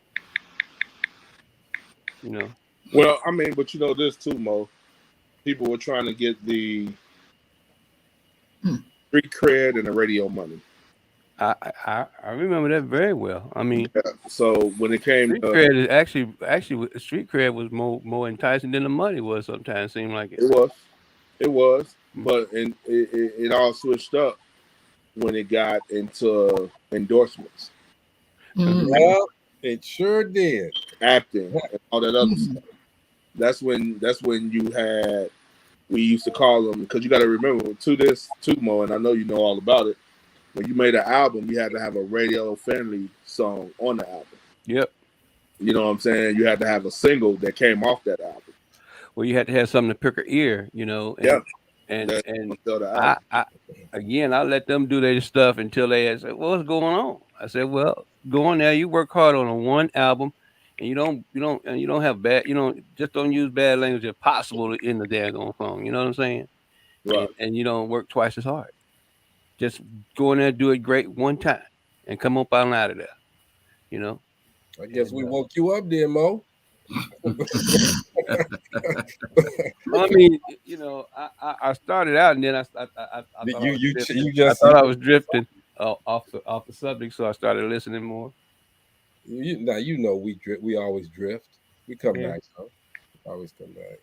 [SPEAKER 12] Well, I mean, but this too, Mo. People were trying to get the street cred and the radio money.
[SPEAKER 10] I remember that very well. I mean,
[SPEAKER 12] so when it came
[SPEAKER 10] street cred is actually street cred was more enticing than the money was. Sometimes it seemed like it.
[SPEAKER 12] It was, but it all switched up when it got into endorsements.
[SPEAKER 8] Yeah, it sure did.
[SPEAKER 12] Acting and all that other stuff. That's when you had we used to call them, because you got to remember Tumo, and I know you know all about it. When you made an album, you had to have a radio friendly song on the album.
[SPEAKER 10] Yep.
[SPEAKER 12] You know what I'm saying? You had to have a single that came off that album.
[SPEAKER 10] Well, you had to have something to prick her ear, you know,
[SPEAKER 12] Yeah.
[SPEAKER 10] and
[SPEAKER 12] Sell the album.
[SPEAKER 10] I again, I let them do their stuff until they had said, well, "What's going on?" I said, "Well, go on there. You work hard on a one album, and you don't have bad, just don't use bad language if possible in the daggone song. You know what I'm saying?
[SPEAKER 12] Right.
[SPEAKER 10] And you don't work twice as hard. Just go in there, do it great one time, and come up out of there. You know."
[SPEAKER 8] I guess we woke you up there, Mo.
[SPEAKER 10] I mean, I started out and then I thought I thought I was drifting off the subject, so I started listening more.
[SPEAKER 8] We always drift. We come
[SPEAKER 10] Yeah.
[SPEAKER 8] back, though. Always come back.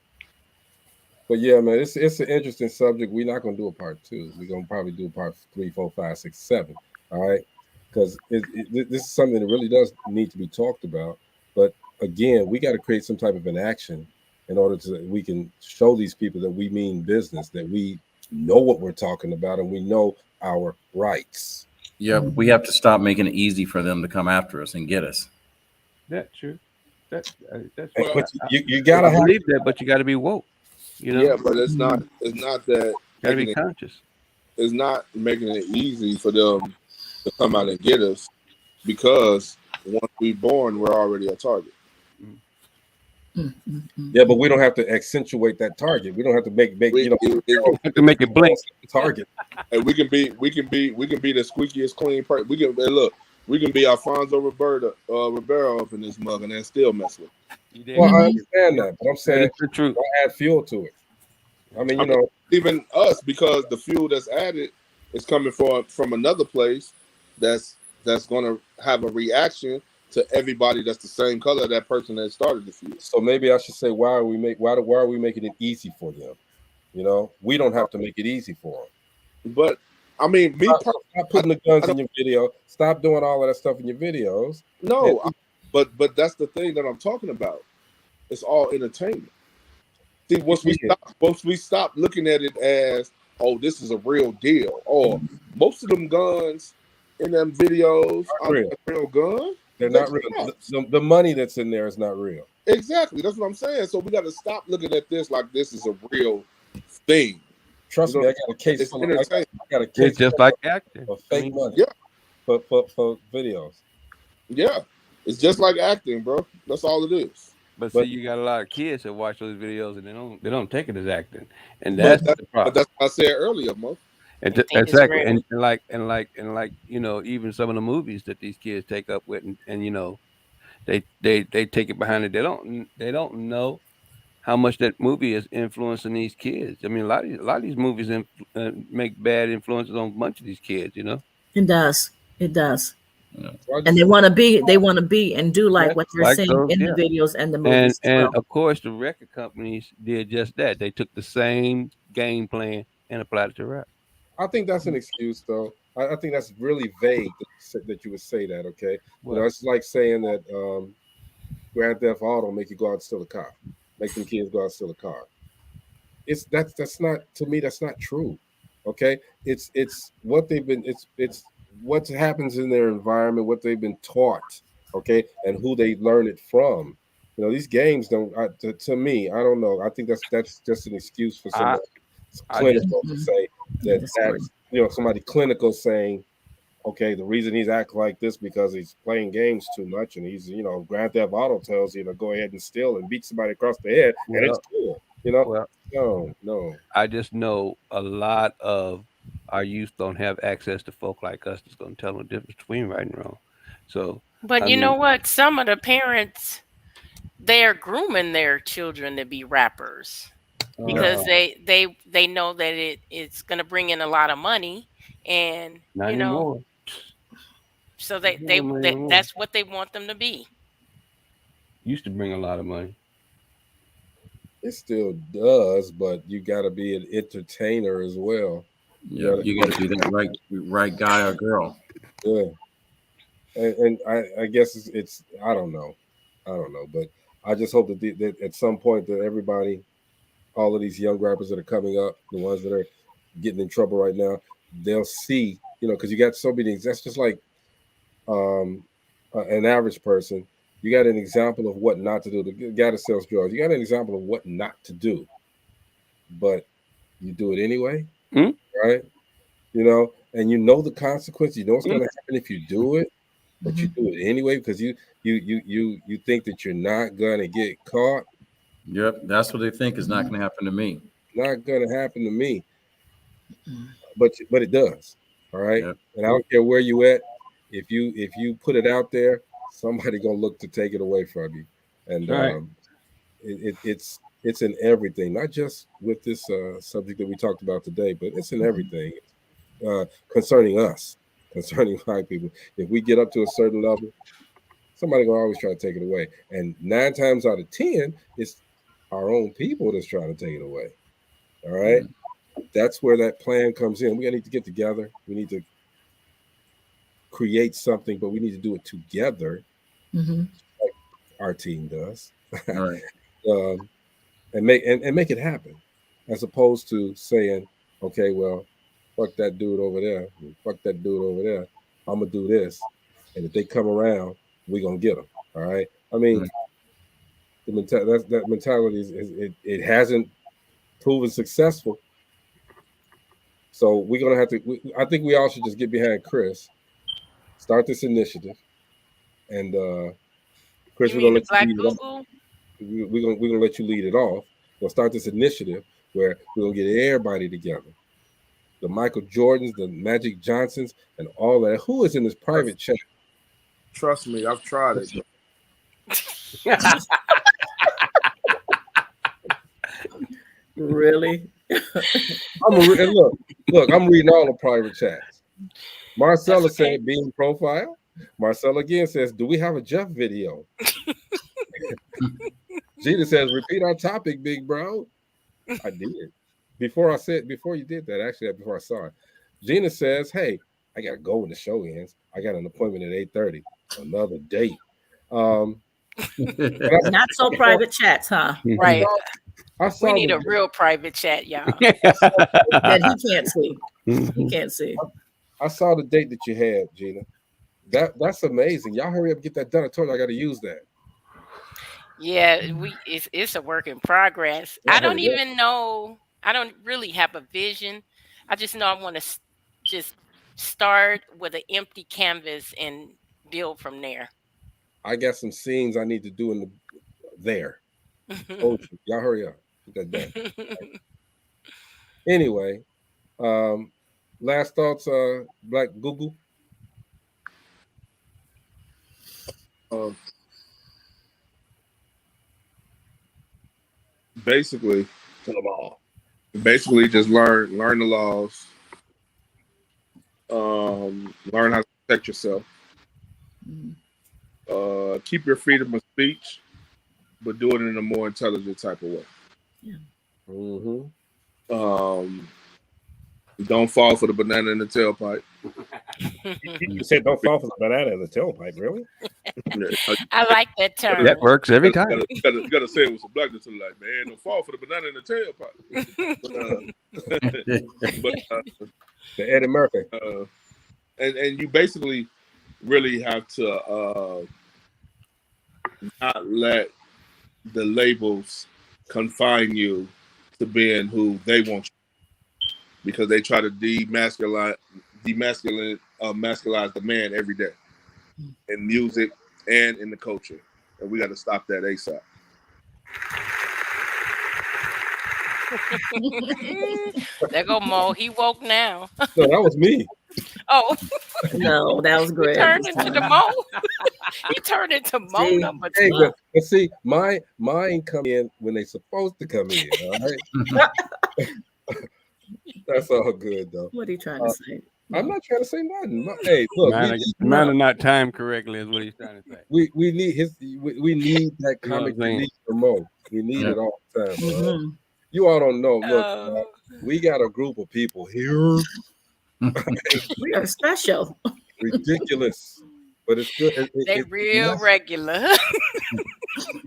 [SPEAKER 8] But yeah, man, it's an interesting subject. We're not gonna do a part 2. We're gonna probably do part 3, 4, 5, 6, 7. All right, because this is something that really does need to be talked about. But again, we got to create some type of an action in order to we can show these people that we mean business, that we know what we're talking about, and we know our rights.
[SPEAKER 13] Yeah, we have to stop making it easy for them to come after us and get us.
[SPEAKER 10] That's true. That's
[SPEAKER 8] But you gotta
[SPEAKER 10] believe that, but you got to be woke. You know?
[SPEAKER 12] Yeah, but it's not that.
[SPEAKER 10] Gotta be conscious.
[SPEAKER 12] It's not making it easy for them to come out and get us, because once we're born, we're already a target.
[SPEAKER 8] Yeah, but we don't have to accentuate that target. We don't have to make
[SPEAKER 10] have to make it blink.
[SPEAKER 8] Target.
[SPEAKER 12] And we can be the squeakiest clean person. We can be Alfonso Ribeiro up in this mug and then still mess with it.
[SPEAKER 8] Well, I understand that, but I'm saying
[SPEAKER 10] the truth.
[SPEAKER 8] Don't add fuel to it. I mean,
[SPEAKER 12] even us, because the fuel that's added is coming from another place that's going to have a reaction to everybody that's the same color, that person that started the fuel.
[SPEAKER 8] So maybe I should say, why are we making it easy for them? We don't have to make it easy for them.
[SPEAKER 12] But I mean,
[SPEAKER 8] stop putting the guns in your video. Stop doing all of that stuff in your videos.
[SPEAKER 12] No, but that's the thing that I'm talking about. It's all entertainment. See, once we stop looking at it as, oh, this is a real deal, or most of them guns in them videos are a real gun.
[SPEAKER 8] They're not real. The money that's in there is not real.
[SPEAKER 12] Exactly. That's what I'm saying. So we got to stop looking at this like this is a real thing.
[SPEAKER 8] Trust me, I got a case. I got a case.
[SPEAKER 10] It's just like acting.
[SPEAKER 8] For fake money.
[SPEAKER 12] Yeah.
[SPEAKER 8] For videos.
[SPEAKER 12] Yeah. It's just like acting, bro. That's all it is.
[SPEAKER 10] But see, you got a lot of kids that watch those videos and they don't take it as acting, and that's the problem.
[SPEAKER 12] But that's what I said earlier, Mo.
[SPEAKER 10] Exactly, and like even some of the movies that these kids take up with, and they take it behind it. They don't know how much that movie is influencing these kids. I mean, a lot of these movies make bad influences on a bunch of these kids.
[SPEAKER 11] It does. And they want to be and do like what they're saying in the videos and the movies.
[SPEAKER 10] And of course, the record companies did just that. They took the same game plan and applied it to rap.
[SPEAKER 8] I think that's an excuse, though. I think that's really vague that you would say that. Okay, it's like saying that Grand Theft Auto make you go out and steal a car, make them kids go out and steal a car. That's not, to me. That's not true. Okay, it's what they've been. It's what happens in their environment, what they've been taught. Okay, and who they learn it from. These games don't. To me, I don't know. I think that's just an excuse for somebody clinical to say that somebody clinical saying, okay, the reason he's acting like this because he's playing games too much, and he's Grand Theft Auto tells you to go ahead and steal and beat somebody across the head, and it's cool. No.
[SPEAKER 10] I just know a lot of our youth don't have access to folk like us that's going to tell them the difference between right and wrong. So,
[SPEAKER 9] but you know what? Some of the parents, they're grooming their children to be rappers because they know that it's going to bring in a lot of money, and
[SPEAKER 10] not anymore.
[SPEAKER 9] So that's what they want them to be.
[SPEAKER 10] Used to bring a lot of money.
[SPEAKER 8] It still does, but you got to be an entertainer as well.
[SPEAKER 13] Yeah, you got to be that right guy or girl.
[SPEAKER 8] Yeah, and I guess it's I don't know, but I just hope that at some point that everybody all of these young rappers that are coming up, the ones that are getting in trouble right now, they'll see, because you got so many. That's just like an average person. You got an example of what not to do. The guy that sells drugs, you got an example of what not to do, but you do it anyway, right? And the consequence. You know what's going to happen if you do it, but you do it anyway because you think that you're not going to get caught.
[SPEAKER 13] Yep, that's what they think is not going to happen to me.
[SPEAKER 8] Not going to happen to me, but it does. All right, and I don't care where you at. If you put it out there, somebody gonna look to take it away from you, and it's in everything, not just with this subject that we talked about today, but it's in everything concerning us, concerning white people. If we get up to a certain level, somebody gonna always try to take it away, and 9 times out of 10, it's our own people that's trying to take it away. All right, that's where that plan comes in. We need to get together. We need to create something, but we need to do it together, like our team does,
[SPEAKER 13] right.
[SPEAKER 8] And make it happen, as opposed to saying, okay, well, fuck that dude over there, fuck that dude over there. I'm gonna do this, and if they come around, we're gonna get them. All right. I mean, that mentality it hasn't proven successful. So we're gonna have to. I think we all should just get behind Chris. Start this initiative, and Chris, we're gonna let you lead it off. We're gonna let you lead it off. We'll start this initiative where we're gonna get everybody together, the Michael Jordans, the Magic Johnsons, and all that. Who is in this private chat?
[SPEAKER 12] Trust me, I've tried it.
[SPEAKER 11] Really?
[SPEAKER 8] Look, I'm reading all the private chats. Marcella said, being profile. Marcella again says, do we have a Jeff video? Gina says, repeat our topic, big bro. I did. Before you did that, actually, before I saw it. Gina says, hey, I got to go when the show ends. I got an appointment at 8:30. Another date.
[SPEAKER 11] Not so private chats, huh?
[SPEAKER 9] Right.
[SPEAKER 8] We
[SPEAKER 9] need a real private chat, y'all.
[SPEAKER 11] That he can't see. He can't see.
[SPEAKER 8] I saw the date that you had, Gina. That's amazing. Y'all hurry up and get that done. I told you I got to use that.
[SPEAKER 9] Yeah, it's a work in progress. I don't even know. I don't really have a vision. I just know I want to just start with an empty canvas and build from there.
[SPEAKER 8] I got some scenes I need to do there. Oh, y'all hurry up. Get that done. Anyway, last thoughts, Black Google.
[SPEAKER 12] Basically, just learn the laws. Learn how to protect yourself. Keep your freedom of speech, but do it in a more intelligent type of way.
[SPEAKER 8] Yeah.
[SPEAKER 12] Don't fall for the banana in the tailpipe.
[SPEAKER 15] You said don't fall for the banana in the tailpipe, really?
[SPEAKER 9] I like that term.
[SPEAKER 10] That works every time.
[SPEAKER 12] You gotta say it with some blackness, like, man, don't fall for the banana in the tailpipe.
[SPEAKER 8] The Eddie Murphy.
[SPEAKER 12] And you basically really have to not let the labels confine you to being who they want you, because they try to demasculize the man every day in music and in the culture, and we got to stop that ASAP.
[SPEAKER 9] There go Mo. He woke now.
[SPEAKER 8] No, that was me.
[SPEAKER 9] Oh
[SPEAKER 11] no, that was great.
[SPEAKER 9] He turned into the Mo. He turned into Mo number 2.
[SPEAKER 8] But see, mine come in when they supposed to come in. All right. That's all good though.
[SPEAKER 11] What are you trying to say?
[SPEAKER 8] I'm not trying to say nothing. Hey, look,
[SPEAKER 10] mine are not timed correctly, is what he's trying to say.
[SPEAKER 8] We need need that comic relief for Mo. We need it all the time.
[SPEAKER 11] Mm-hmm.
[SPEAKER 8] You all don't know. Look, we got a group of people here.
[SPEAKER 11] We are special.
[SPEAKER 8] Ridiculous, but it's good.
[SPEAKER 9] They real regular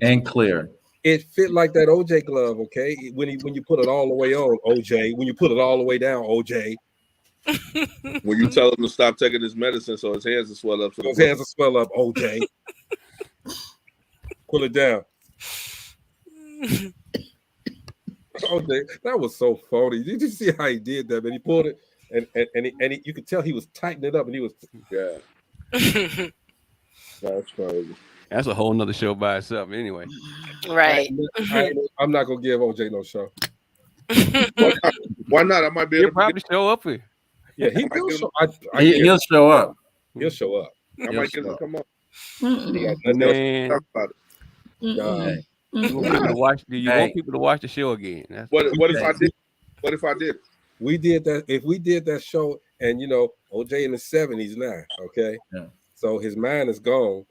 [SPEAKER 13] and clear.
[SPEAKER 8] It fit like that OJ glove, okay? When you put it all the way on, OJ. When you put it all the way down, OJ.
[SPEAKER 12] When you tell him to stop taking his medicine, so his hands will swell up.
[SPEAKER 8] His hands will swell up, OJ. Pull it down. OJ, that was so phony. Did you see how he did that? Man, he pulled it, and you could tell he was tightening it up, and he was
[SPEAKER 12] That's crazy.
[SPEAKER 10] That's a whole nother show by itself. Anyway,
[SPEAKER 9] Right.
[SPEAKER 8] I'm not gonna give OJ no show.
[SPEAKER 12] Why not? I might be
[SPEAKER 10] he'll
[SPEAKER 12] able to
[SPEAKER 10] probably show up here.
[SPEAKER 8] Yeah, he will show.
[SPEAKER 13] He'll show up.
[SPEAKER 8] He'll show up.
[SPEAKER 12] I might get him to come on.
[SPEAKER 10] Man,
[SPEAKER 12] Talk about it.
[SPEAKER 10] you want people to watch? Do you want people to watch the show again? That's
[SPEAKER 12] What if I did? What if I did?
[SPEAKER 8] We did that. If we did that show, and OJ in the 70s now, okay.
[SPEAKER 13] Yeah.
[SPEAKER 8] So his mind is gone.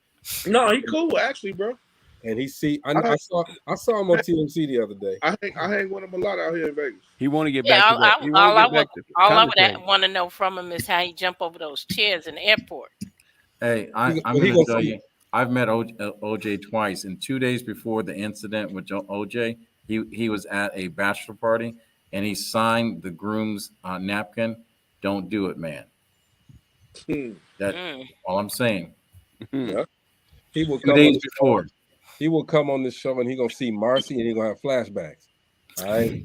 [SPEAKER 12] No, he cool actually, bro.
[SPEAKER 8] And I saw him on TMC the other day.
[SPEAKER 12] I hang with him a lot out here in Vegas.
[SPEAKER 10] He want to get
[SPEAKER 9] Yeah,
[SPEAKER 10] back to that.
[SPEAKER 9] all I would want to know from him is how he jump over those chairs in the airport.
[SPEAKER 13] Hey, I'm going to tell you, I've met OJ twice. And 2 days before the incident with OJ, he was at a bachelor party, and he signed the groom's napkin. Don't do it, man. That's all I'm saying.
[SPEAKER 8] Yeah. He will
[SPEAKER 13] 2 days before.
[SPEAKER 8] He will come on this show, and he's gonna see Marcy, and he's gonna have flashbacks. All right.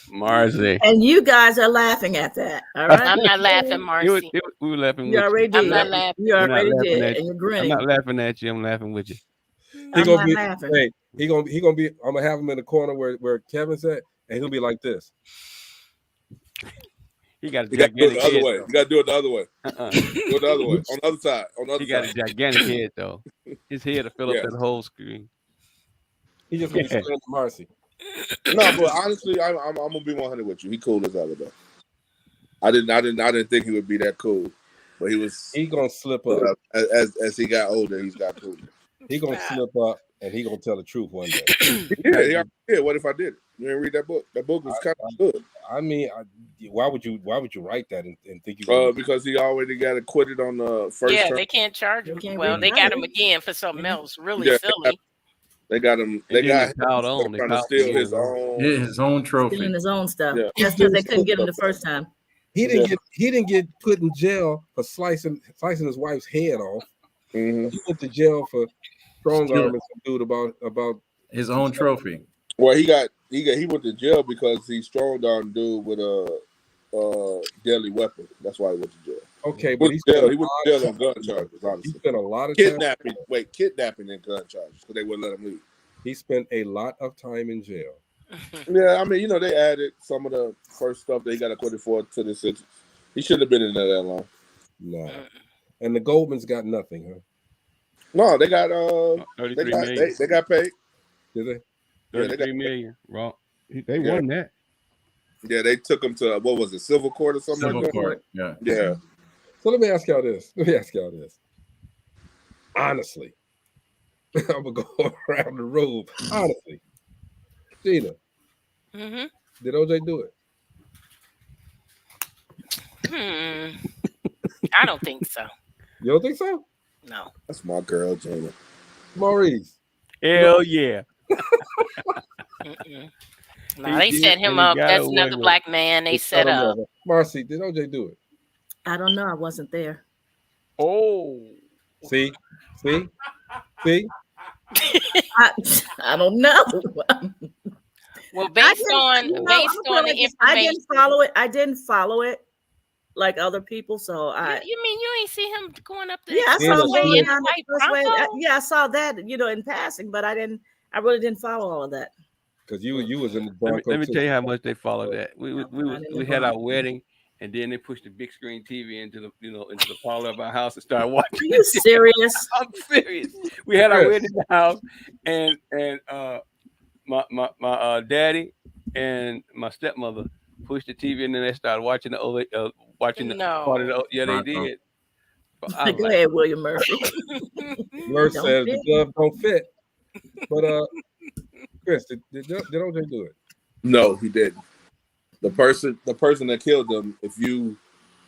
[SPEAKER 10] Marcy.
[SPEAKER 11] And you guys are laughing at that. All right.
[SPEAKER 9] I'm not laughing, Marcy.
[SPEAKER 10] We were laughing.
[SPEAKER 11] You already did.
[SPEAKER 9] I'm not laughing.
[SPEAKER 11] You already
[SPEAKER 10] laughing
[SPEAKER 11] did,
[SPEAKER 10] at
[SPEAKER 11] and
[SPEAKER 10] you.
[SPEAKER 11] you're grinning.
[SPEAKER 10] I'm not laughing at you. I'm laughing with you.
[SPEAKER 11] I'm not laughing.
[SPEAKER 8] Hey, he gonna be. I'm gonna have him in the corner where Kevin's at, and he'll be like this.
[SPEAKER 10] He got a
[SPEAKER 12] You got to do it
[SPEAKER 10] gigantic
[SPEAKER 12] the other
[SPEAKER 10] head.
[SPEAKER 12] way. You got to do it the other way.
[SPEAKER 10] Uh-uh.
[SPEAKER 12] Do it the other way. On the other side. On the other
[SPEAKER 10] He got
[SPEAKER 12] side.
[SPEAKER 10] a gigantic head though. His head will fill up that whole screen.
[SPEAKER 8] He just gonna be staring at Marcy.
[SPEAKER 12] No, but honestly, I'm gonna be 100 with you. He cool as hell though. I didn't think he would be that cool, but he was.
[SPEAKER 8] He gonna slip up
[SPEAKER 12] as he got older. He's got cool.
[SPEAKER 8] He gonna slip up, and he gonna tell the truth one day.
[SPEAKER 12] Yeah. What if I did it? You didn't read that book? That book was kind of good.
[SPEAKER 8] I mean, why would you write that and think you?
[SPEAKER 12] Because he already got acquitted on the first.
[SPEAKER 9] Yeah,
[SPEAKER 12] term.
[SPEAKER 9] they can't charge him. Well, they got him again for something else really
[SPEAKER 12] Yeah,
[SPEAKER 9] silly.
[SPEAKER 12] They got him. They got him
[SPEAKER 10] They
[SPEAKER 12] trying to steal his own
[SPEAKER 13] trophy.
[SPEAKER 11] Stealing his own stuff.
[SPEAKER 12] Yeah.
[SPEAKER 11] Just because they couldn't get him the first time.
[SPEAKER 8] He didn't get put in jail for slicing his wife's head off.
[SPEAKER 12] Mm-hmm.
[SPEAKER 8] He went to jail for strong arming some dude about
[SPEAKER 13] his own trophy.
[SPEAKER 12] Well, he went to jail because he strong armed dude with a deadly weapon. That's why he went to jail.
[SPEAKER 8] Okay,
[SPEAKER 12] but he went to jail on gun charges. Honestly,
[SPEAKER 8] he spent a lot of
[SPEAKER 12] kidnapping.
[SPEAKER 8] time.
[SPEAKER 12] Kidnapping and gun charges because they wouldn't let him leave.
[SPEAKER 8] He spent a lot of time in jail.
[SPEAKER 12] Yeah, I mean, they added some of the first stuff that he got acquitted for to the sentence. He shouldn't have been in there that long.
[SPEAKER 8] No, and the Goldmans got nothing, huh?
[SPEAKER 12] No, they got
[SPEAKER 10] 33 million.
[SPEAKER 12] They got paid.
[SPEAKER 8] Did they?
[SPEAKER 10] 33 million. Wrong. They won that.
[SPEAKER 12] Yeah, they took him to what was it, civil court or something like that?
[SPEAKER 13] Court. Yeah.
[SPEAKER 12] Yeah.
[SPEAKER 8] So let me ask y'all this. Honestly, I'm gonna go around the room. Honestly, Gina, did OJ do it?
[SPEAKER 9] I don't think so.
[SPEAKER 8] You don't think so?
[SPEAKER 9] No.
[SPEAKER 12] That's my girl, Gina.
[SPEAKER 8] Maurice.
[SPEAKER 10] Hell yeah.
[SPEAKER 9] No, they set him up. That's another black man they set up.
[SPEAKER 8] Marcy, did OJ do it?
[SPEAKER 11] I don't know. I wasn't there.
[SPEAKER 10] Oh.
[SPEAKER 8] See?
[SPEAKER 11] I don't know.
[SPEAKER 9] Well, based on the information,
[SPEAKER 11] I didn't follow it like other people. So
[SPEAKER 9] you mean you ain't see him going up there?
[SPEAKER 11] Yeah, I saw him
[SPEAKER 9] in
[SPEAKER 11] down
[SPEAKER 9] the
[SPEAKER 11] the expressway. Yeah, I saw that, in passing, but I really didn't follow all of that.
[SPEAKER 8] Because you was in the Bronco.
[SPEAKER 10] Let me tell you how much they followed that. We had our wedding, and then they pushed the big screen TV into the parlor of our house and started watching.
[SPEAKER 11] Are you serious?
[SPEAKER 10] I'm serious. We had our wedding in the house, and my daddy and my stepmother pushed the TV, and then they started watching the part of the. Yeah, they did.
[SPEAKER 11] Go ahead, William Murphy.
[SPEAKER 8] Murph says the glove don't fit. But Chris, did OJ do it?
[SPEAKER 12] No, he didn't. The person that killed him, if you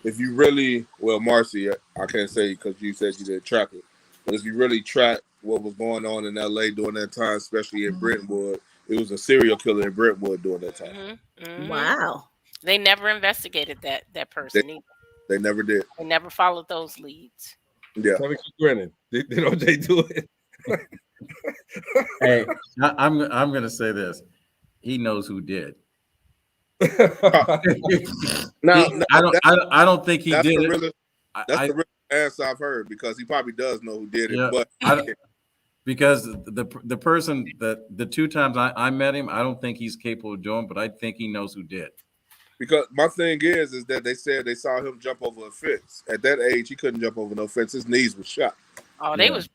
[SPEAKER 12] really, well, Marcy, I can't say because you said you didn't track it. if you really track what was going on in LA during that time, especially in Brentwood, it was a serial killer in Brentwood during that time.
[SPEAKER 11] Wow.
[SPEAKER 9] They never investigated that person either.
[SPEAKER 12] They never did.
[SPEAKER 9] They never followed those leads.
[SPEAKER 12] Yeah.
[SPEAKER 15] Kevin keep grinning. Did OJ do it?
[SPEAKER 13] Hey, I'm gonna say this. He knows who did.
[SPEAKER 12] Now,
[SPEAKER 13] I don't think he
[SPEAKER 12] that's
[SPEAKER 13] did
[SPEAKER 12] the
[SPEAKER 13] it.
[SPEAKER 12] realest, that's the realest answer I've heard, because he probably does know who did it.
[SPEAKER 13] Yeah,
[SPEAKER 12] But
[SPEAKER 13] because the person that the 2 times I met him, I don't think he's capable of doing, but I think he knows who did.
[SPEAKER 12] because my thing is that they said they saw him jump over a fence. At that age, he couldn't jump over no fence. His knees were shot.
[SPEAKER 9] Oh, they was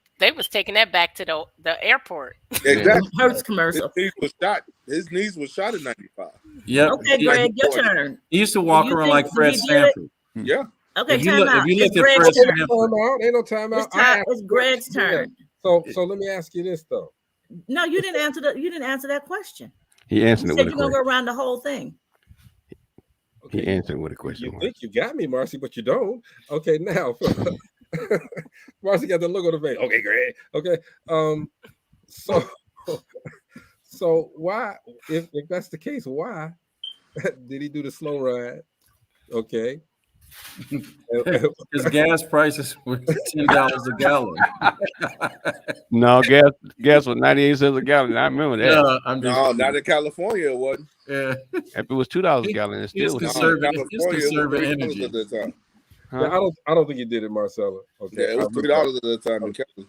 [SPEAKER 9] taking that back to the airport.
[SPEAKER 12] Exactly.
[SPEAKER 11] Hertz commercial.
[SPEAKER 12] His knees was shot. His knees was shot in '95.
[SPEAKER 13] Yeah.
[SPEAKER 11] Okay, Greg, your turn.
[SPEAKER 13] He used to walk
[SPEAKER 11] Do you
[SPEAKER 13] around
[SPEAKER 11] think
[SPEAKER 13] like Fred
[SPEAKER 11] he did it?
[SPEAKER 13] Sanford.
[SPEAKER 12] Yeah.
[SPEAKER 11] Okay,
[SPEAKER 13] If you
[SPEAKER 11] time
[SPEAKER 13] look-
[SPEAKER 11] out.
[SPEAKER 13] if you look
[SPEAKER 11] It's
[SPEAKER 13] at
[SPEAKER 11] Greg's
[SPEAKER 13] Fred
[SPEAKER 11] turn.
[SPEAKER 15] Ain't no time out.
[SPEAKER 11] It's Greg's turn.
[SPEAKER 15] So let me ask you this though.
[SPEAKER 11] No, you didn't answer that question.
[SPEAKER 10] He answered
[SPEAKER 11] You
[SPEAKER 10] it
[SPEAKER 11] said
[SPEAKER 10] with a
[SPEAKER 11] you're gonna
[SPEAKER 10] question.
[SPEAKER 11] go around the whole thing.
[SPEAKER 10] He answered with a question.
[SPEAKER 15] You think you got me, Marcy, but you don't. Okay, now Marcy got the look on the face. Okay, Greg. Okay. So why, if that's the case, why did he do the slow ride? Okay.
[SPEAKER 13] His gas prices were $10 a gallon.
[SPEAKER 10] No, gas was 98 cents a gallon. I remember that.
[SPEAKER 13] No, I'm just
[SPEAKER 12] No, not in California, it wasn't.
[SPEAKER 13] Yeah.
[SPEAKER 10] If it was $2 a gallon, it still was.
[SPEAKER 13] conserving energy.
[SPEAKER 12] At the time.
[SPEAKER 15] Yeah, I don't think he did it, Marcella. Okay.
[SPEAKER 12] Yeah, it was $3 at the time in Cali.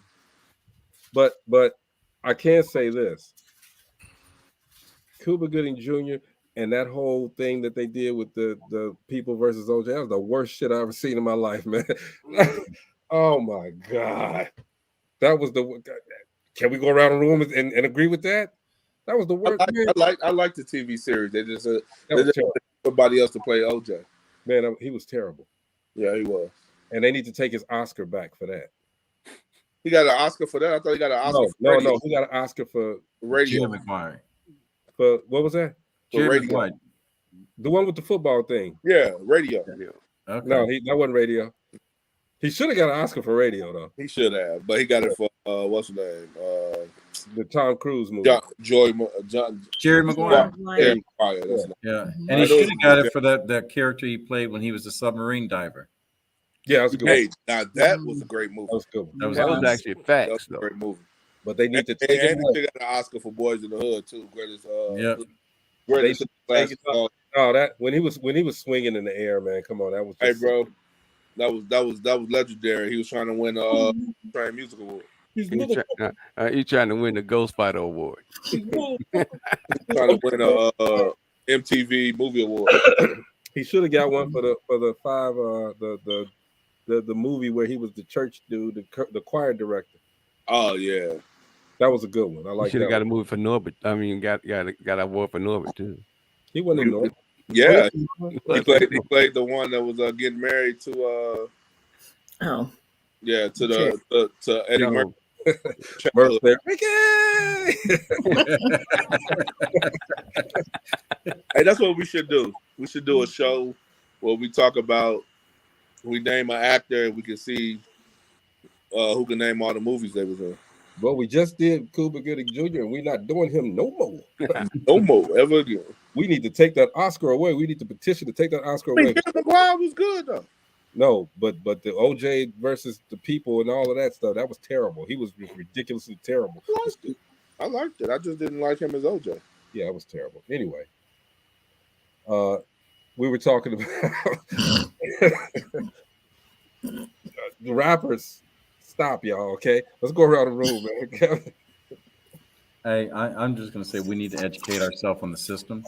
[SPEAKER 15] But I can say this. Cuba Gooding Jr. and that whole thing that they did with the People versus OJ, that was the worst shit I ever seen in my life, man. Oh my God. That was the. Can we go around the room and agree with that? That was the worst.
[SPEAKER 12] I like the TV series. They just somebody else to play OJ.
[SPEAKER 15] Man, he was terrible.
[SPEAKER 12] Yeah, he was.
[SPEAKER 15] And they need to take his Oscar back for that.
[SPEAKER 12] He got an Oscar for that? I thought he got an Oscar for radio.
[SPEAKER 15] No. He got an Oscar for
[SPEAKER 12] radio.
[SPEAKER 15] For what was that?
[SPEAKER 12] For radio.
[SPEAKER 15] The one with the football thing.
[SPEAKER 12] Yeah, radio.
[SPEAKER 13] Okay.
[SPEAKER 15] No, that wasn't radio. He should have got an Oscar for radio, though.
[SPEAKER 12] He should have, but he got it for what's his name?
[SPEAKER 15] The Tom Cruise movie.
[SPEAKER 13] Jerry Maguire.
[SPEAKER 12] Jerry Maguire.
[SPEAKER 13] Yeah, and he should have got it for that character he played when he was a submarine diver.
[SPEAKER 15] Yeah, that was a good
[SPEAKER 12] movie. Now that was a great movie.
[SPEAKER 15] That was good.
[SPEAKER 10] That was actually facts.
[SPEAKER 12] That was a great movie.
[SPEAKER 15] But they need to take
[SPEAKER 12] and
[SPEAKER 15] it.
[SPEAKER 12] he got an Oscar for Boys in the Hood too. Greatest.
[SPEAKER 15] Greatest. Oh, that when he was swinging in the air, man. Come on, that was.
[SPEAKER 12] Hey, bro, that was legendary. He was trying to win trying music award.
[SPEAKER 10] He's trying to win the Ghost Fighter Award.
[SPEAKER 12] Trying to win a MTV Movie Award.
[SPEAKER 15] He should have got one for the five the movie where he was the church dude, the choir director.
[SPEAKER 12] Oh yeah,
[SPEAKER 15] that was a good one. I like.
[SPEAKER 10] Should have got a movie for Norbert. I mean, got an award for Norbert too.
[SPEAKER 15] He wasn't in Norbert.
[SPEAKER 12] Yeah, he played the one that was getting married to.
[SPEAKER 11] Oh.
[SPEAKER 12] Yeah, to Eddie Murphy. Hey, that's what we should do. We should do a show where we talk about, we name an actor and we can see who can name all the movies they was in.
[SPEAKER 15] Well, we just did Cuba Gooding Jr. and we're not doing him no more.
[SPEAKER 12] No more, ever again.
[SPEAKER 15] We need to take that Oscar away. We need to petition to take that Oscar away.
[SPEAKER 12] Maguire was good though.
[SPEAKER 15] No, but the OJ versus the People and all of that stuff, that was terrible. He was ridiculously terrible.
[SPEAKER 12] I liked it. I just didn't like him as OJ.
[SPEAKER 15] Yeah, it was terrible. Anyway, we were talking about the rappers. Stop, y'all. Okay, let's go around the room, man.
[SPEAKER 13] Hey, I'm just going to say we need to educate ourselves on the system.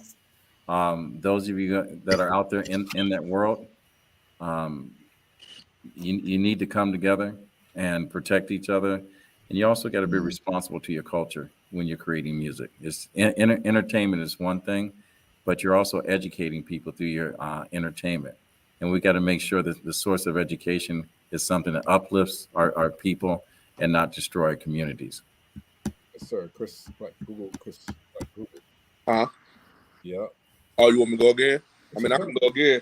[SPEAKER 13] Those of you that are out there in that world, you need to come together and protect each other. And you also got to be responsible to your culture when you're creating music. It's entertainment is one thing, but you're also educating people through your entertainment. And we got to make sure that the source of education is something that uplifts our people and not destroy communities.
[SPEAKER 15] Yes, sir. Chris, like Google.
[SPEAKER 12] Huh?
[SPEAKER 15] Yeah.
[SPEAKER 12] Oh, you want me to go again? I mean, I can go again.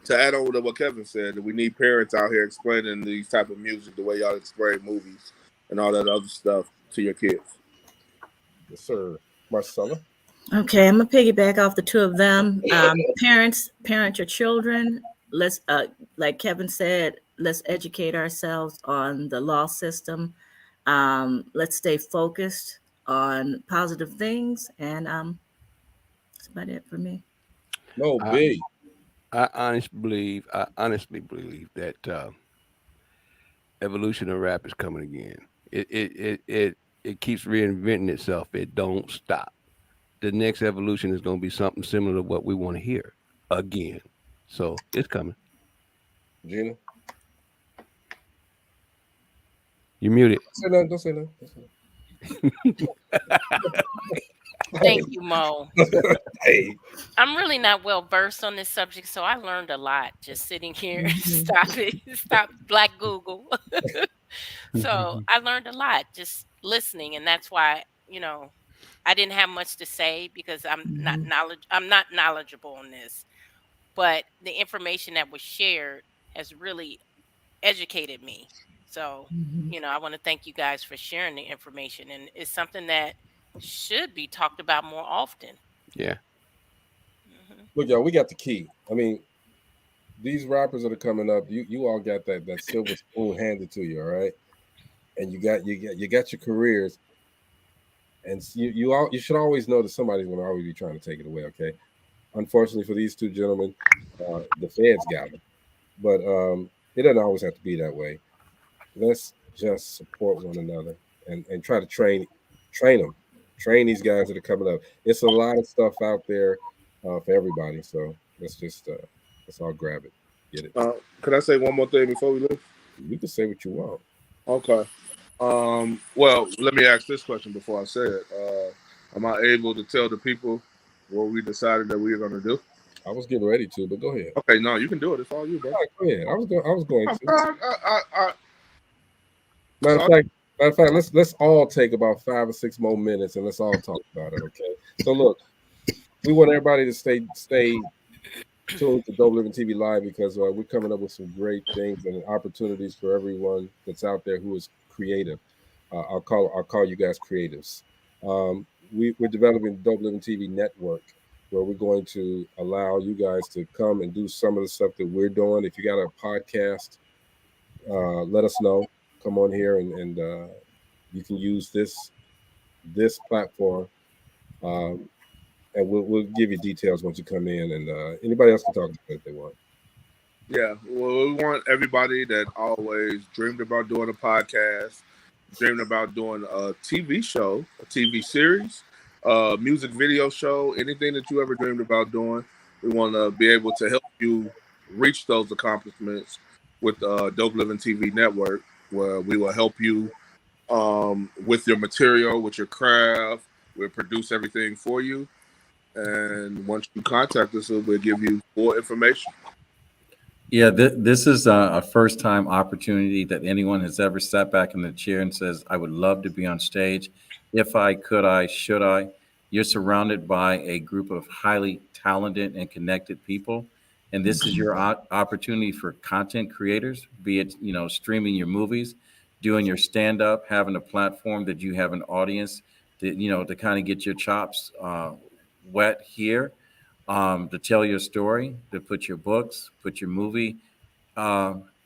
[SPEAKER 12] To add on to what Kevin said, that we need parents out here explaining these type of music the way y'all explain movies. and all that other stuff to your kids.
[SPEAKER 15] Yes, sir. Marcella.
[SPEAKER 11] Okay, I'm gonna piggyback off the two of them. Parents, parent your children. Let's, like Kevin said, let's educate ourselves on the law system. Let's stay focused on positive things, and that's about it for me.
[SPEAKER 15] No, B.
[SPEAKER 10] I honestly believe that evolution of rap is coming again. It keeps reinventing itself. It don't stop. The next evolution is going to be something similar to what we want to hear again. So it's coming.
[SPEAKER 15] Gina.
[SPEAKER 10] You muted.
[SPEAKER 15] Don't say that.
[SPEAKER 9] Thank you, Mo.
[SPEAKER 15] Hey.
[SPEAKER 9] I'm really not well versed on this subject, so I learned a lot just sitting here. Stop Black Google. So I learned a lot just listening, and that's why I didn't have much to say because I'm not knowledgeable on this. But the information that was shared has really educated me. So I want to thank you guys for sharing the information, and it's something that should be talked about more often.
[SPEAKER 10] Yeah.
[SPEAKER 15] Look, y'all, we got the key. I mean, these rappers that are coming up, you all got that silver spoon handed to you, all right? And you got your careers, and you should always know that somebody's going to always be trying to take it away. Okay, unfortunately for these two gentlemen, the feds got them, but it doesn't always have to be that way. Let's just support one another and try to train them, train these guys that are coming up. It's a lot of stuff out there for everybody, so let's all grab it, get it.
[SPEAKER 12] Can I say one more thing before we leave?
[SPEAKER 15] You can say what you want.
[SPEAKER 12] Okay. Well, let me ask this question before I say it. Am I able to tell the people what we decided that we were going to do?
[SPEAKER 15] I was getting ready to, but go ahead.
[SPEAKER 12] Okay, no, you can do it. It's all you, bro.
[SPEAKER 15] All right, go ahead. I was going to.
[SPEAKER 12] I
[SPEAKER 15] Matter of fact, let's all take about 5 or 6 more minutes and let's all talk about it. Okay. So look, we want everybody to stay tuned to Dope Living TV Live because we're coming up with some great things and opportunities for everyone that's out there who is creative. I'll call you guys creatives. We're developing Dope Living TV Network, where we're going to allow you guys to come and do some of the stuff that we're doing. If you got a podcast, let us know. Come on here and you can use this platform, and we'll give you details once you come in. And anybody else can talk about it if they want.
[SPEAKER 12] Yeah, well, we want everybody that always dreamed about doing a podcast, dreamed about doing a TV show, a TV series, a music video show, anything that you ever dreamed about doing. We want to be able to help you reach those accomplishments with Dope Living TV Network, where we will help you with your material, with your craft. We'll produce everything for you. And once you contact us, we'll give you full information.
[SPEAKER 13] Yeah, this is a first-time opportunity that anyone has ever sat back in the chair and says, I would love to be on stage. If I could, I should I. You're surrounded by a group of highly talented and connected people. And this is your opportunity for content creators, be it, streaming your movies, doing your stand-up, having a platform that you have an audience that, to kind of get your chops wet here. To tell your story, to put your books, put your movie,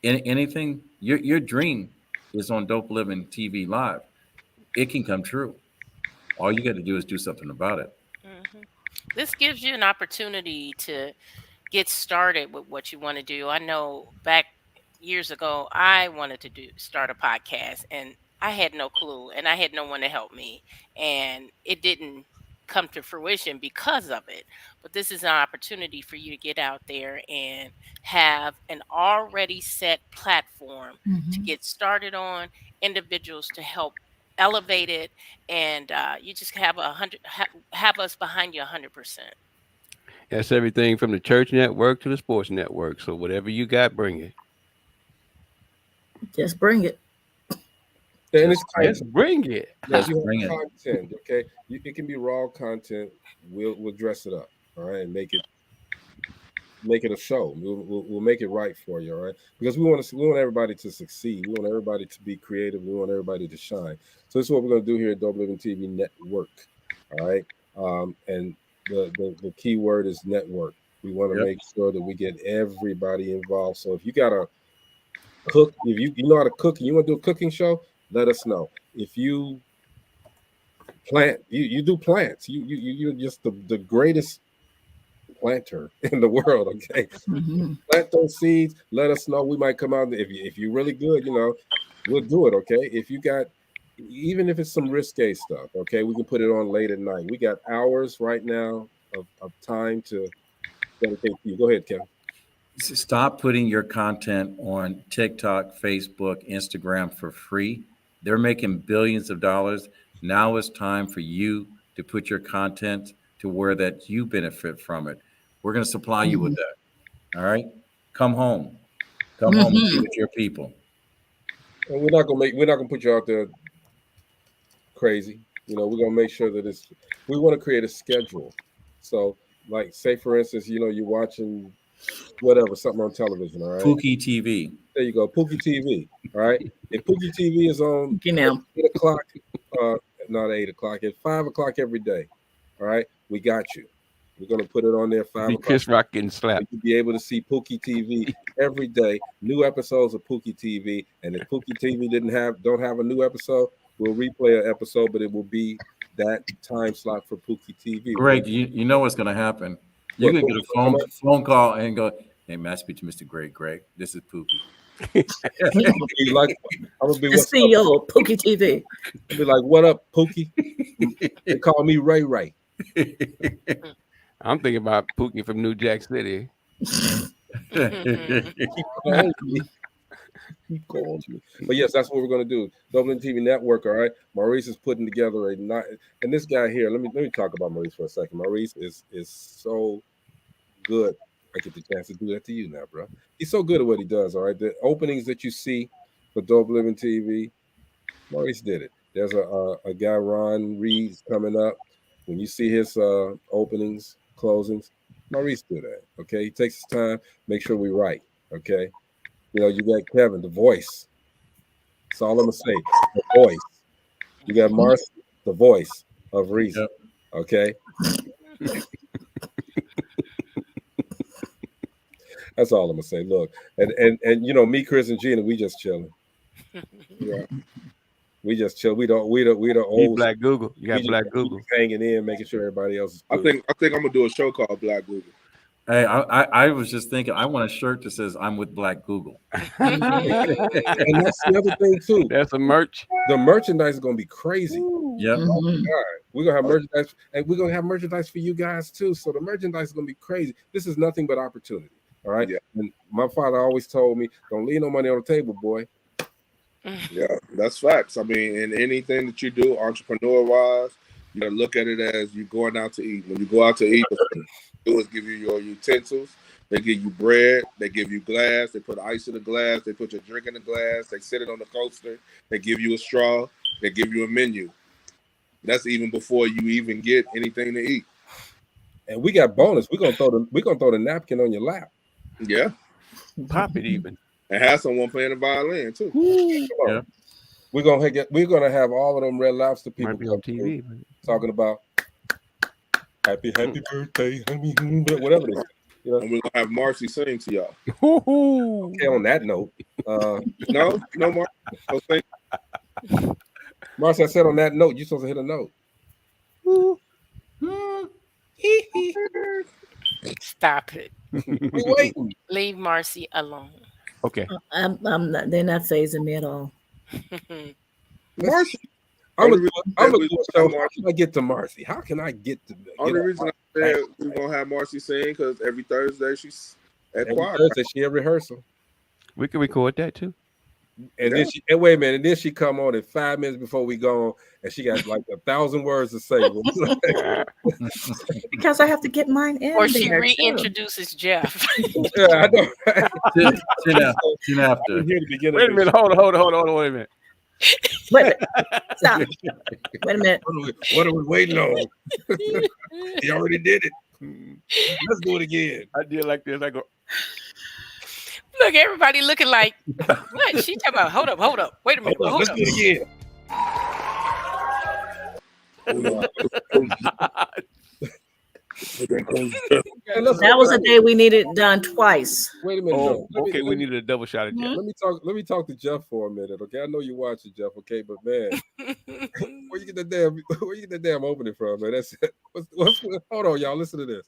[SPEAKER 13] anything. Your dream is on Dope Living TV Live. It can come true. All you got to do is do something about it.
[SPEAKER 9] This gives you an opportunity to get started with what you want to do. I know back years ago, I wanted to start a podcast, and I had no clue, and I had no one to help me, and it didn't come to fruition because of it. But this is an opportunity for you to get out there and have an already set platform to get started on, individuals to help elevate it, and you just have have us behind you 100%.
[SPEAKER 10] That's everything from the church network to the sports network. So whatever you got, bring it.
[SPEAKER 11] Just bring it.
[SPEAKER 15] And it's
[SPEAKER 10] Just bring it.
[SPEAKER 15] Yes, you have content, okay? It can be raw content. We'll dress it up, all right, and make it make it a show. We'll make it right for you, all right? Because we want everybody to succeed. We want everybody to be creative. We want everybody to shine. So this is what we're going to do here at Dope Living TV Network, all right? And the key word is network. We want to make sure that we get everybody involved. So if you got to cook, if you know how to cook and you want to do a cooking show, let us know. If you plant, you do plants. You're just the greatest planter in the world. Okay, plant those seeds. Let us know. We might come out if you're really good. We'll do it. Okay, if you got, even if it's some risque stuff, okay, we can put it on late at night. We got hours right now of time to dedicate to you. Go ahead, Kevin.
[SPEAKER 13] Stop putting your content on TikTok, Facebook, Instagram for free. They're making billions of dollars. Now it's time for you to put your content to where that you benefit from it. We're going to supply you with that. All right? Come home. Come home and be with your people.
[SPEAKER 15] And we're not gonna put you out there crazy. We're gonna make sure that we want to create a schedule. So, like, say for instance, you're watching whatever, something on television, all right?
[SPEAKER 13] Pookie TV.
[SPEAKER 15] There you go, Pookie TV. All right. If Pookie TV is on at 8 o'clock, not 8 o'clock, at 5 o'clock every day, all right, we got you. We're gonna put it on there 5 o'clock.
[SPEAKER 10] Chris Rock getting slapped.
[SPEAKER 15] You'll be able to see Pookie TV every day, new episodes of Pookie TV. And if Pookie TV don't have a new episode, we'll replay an episode, but it will be that time slot for Pookie TV.
[SPEAKER 13] Greg, you know what's gonna happen. You're gonna get a phone call and go, "Hey, may I speak to Mr. Greg? This is Pookie."
[SPEAKER 15] I'm gonna be
[SPEAKER 11] the CEO of Pookie TV.
[SPEAKER 15] I'll be like, "What up, Pookie?" They call me Ray Ray.
[SPEAKER 10] I'm thinking about Pookie from New Jack City.
[SPEAKER 15] He calls me. But yes, that's what we're gonna do. Dublin TV Network. All right. Maurice is putting together and this guy here. Let me talk about Maurice for a second. Maurice is so good. I get the chance to do that to you now, bro. He's so good at what he does. All right. The openings that you see for Dope Living TV, Maurice did it. There's a guy, Ron Reed's coming up. When you see his openings, closings, Maurice do that. Okay. He takes his time, make sure we write. Okay. You got Kevin, the voice. That's all I'm gonna say. The voice. You got Marcy, the voice of reason. Okay. That's all I'm gonna say. Look, and me, Chris, and Gina, we just chilling. Yeah. We just chill. We the old
[SPEAKER 10] Black Google. You got Black Google
[SPEAKER 15] hanging in, making sure everybody else is
[SPEAKER 12] good. I think I'm gonna do a show called Black Google.
[SPEAKER 13] Hey, I was just thinking, I want a shirt that says "I'm with Black Google."
[SPEAKER 15] And that's the other thing too.
[SPEAKER 10] That's a merch.
[SPEAKER 15] The merchandise is gonna be crazy.
[SPEAKER 13] Yeah.
[SPEAKER 15] Oh my God. We're gonna have merchandise, and we're gonna have merchandise for you guys too. So the merchandise is gonna be crazy. This is nothing but opportunity. All right. Yeah. And my father always told me, "Don't leave no money on the table, boy."
[SPEAKER 12] Yeah, that's facts. I mean, in anything that you do, entrepreneur wise, you gotta look at it as you going out to eat. When you go out to eat, do is give you your utensils. They give you bread. They give you glass. They put ice in the glass. They put your drink in the glass. They sit it on the coaster. They give you a straw. They give you a menu. That's even before you even get anything to eat.
[SPEAKER 15] And we got bonus. We're gonna throw the napkin on your lap.
[SPEAKER 12] Yeah,
[SPEAKER 10] pop it even.
[SPEAKER 12] And have someone playing the violin too.
[SPEAKER 15] Yeah. We're gonna have all of them Red Lobster people
[SPEAKER 10] on TV
[SPEAKER 15] talking about happy birthday, whatever it is.
[SPEAKER 12] And we're gonna have Marcy sing to y'all.
[SPEAKER 15] Okay, on that note,
[SPEAKER 12] no, Marcy.
[SPEAKER 15] Marcy, I said on that note, you're supposed to hit a note.
[SPEAKER 9] Stop it.
[SPEAKER 15] Wait.
[SPEAKER 9] Leave Marcy alone.
[SPEAKER 10] Okay.
[SPEAKER 11] I'm not. They're not phasing me at all.
[SPEAKER 15] Marcy, I'm gonna do a show. How can I get to Marcy? How can I get to?
[SPEAKER 12] Only reason I said we're gonna have Marcy sing because every Thursday she's at choir.
[SPEAKER 15] Thursday she at rehearsal.
[SPEAKER 10] We can record that too.
[SPEAKER 15] And then wait a minute, and then she come on at 5 minutes before we go on, and she got like 1,000 words to say.
[SPEAKER 11] Because I have to get mine in.
[SPEAKER 9] Or she reintroduces Jeff.
[SPEAKER 15] Yeah, I know.
[SPEAKER 13] Soon after.
[SPEAKER 10] Wait a minute, hold on, wait a minute.
[SPEAKER 11] Wait, stop. Wait a minute.
[SPEAKER 15] What are we waiting on? He already did it. Let's do it again.
[SPEAKER 10] I did like this. I go.
[SPEAKER 9] Look, everybody looking like, what? She talking about, hold up. Wait a minute. Hold
[SPEAKER 15] Let's
[SPEAKER 9] up.
[SPEAKER 15] do it again.
[SPEAKER 11] That was a day we needed it done twice.
[SPEAKER 15] Wait a minute.
[SPEAKER 10] Oh,
[SPEAKER 15] though.
[SPEAKER 10] okay. We needed a double shot of Jeff.
[SPEAKER 15] Let me talk to Jeff for a minute, okay? I know you're watching, Jeff, okay? But man, where you get that damn opening from, man? That's hold on, y'all. Listen to this.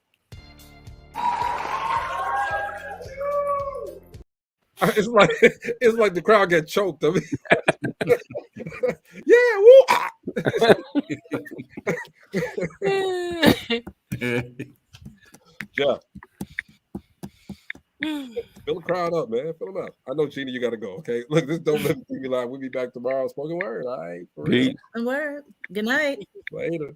[SPEAKER 15] It's like the crowd got choked. I mean, yeah, woo! Jeff, fill the crowd up, man. Fill them up. I know, Gina, you got to go. Okay, look, this Don't Let Me TV Live. We'll be back tomorrow. Spoken word. All right, for real.
[SPEAKER 11] Word. Good night.
[SPEAKER 15] Later.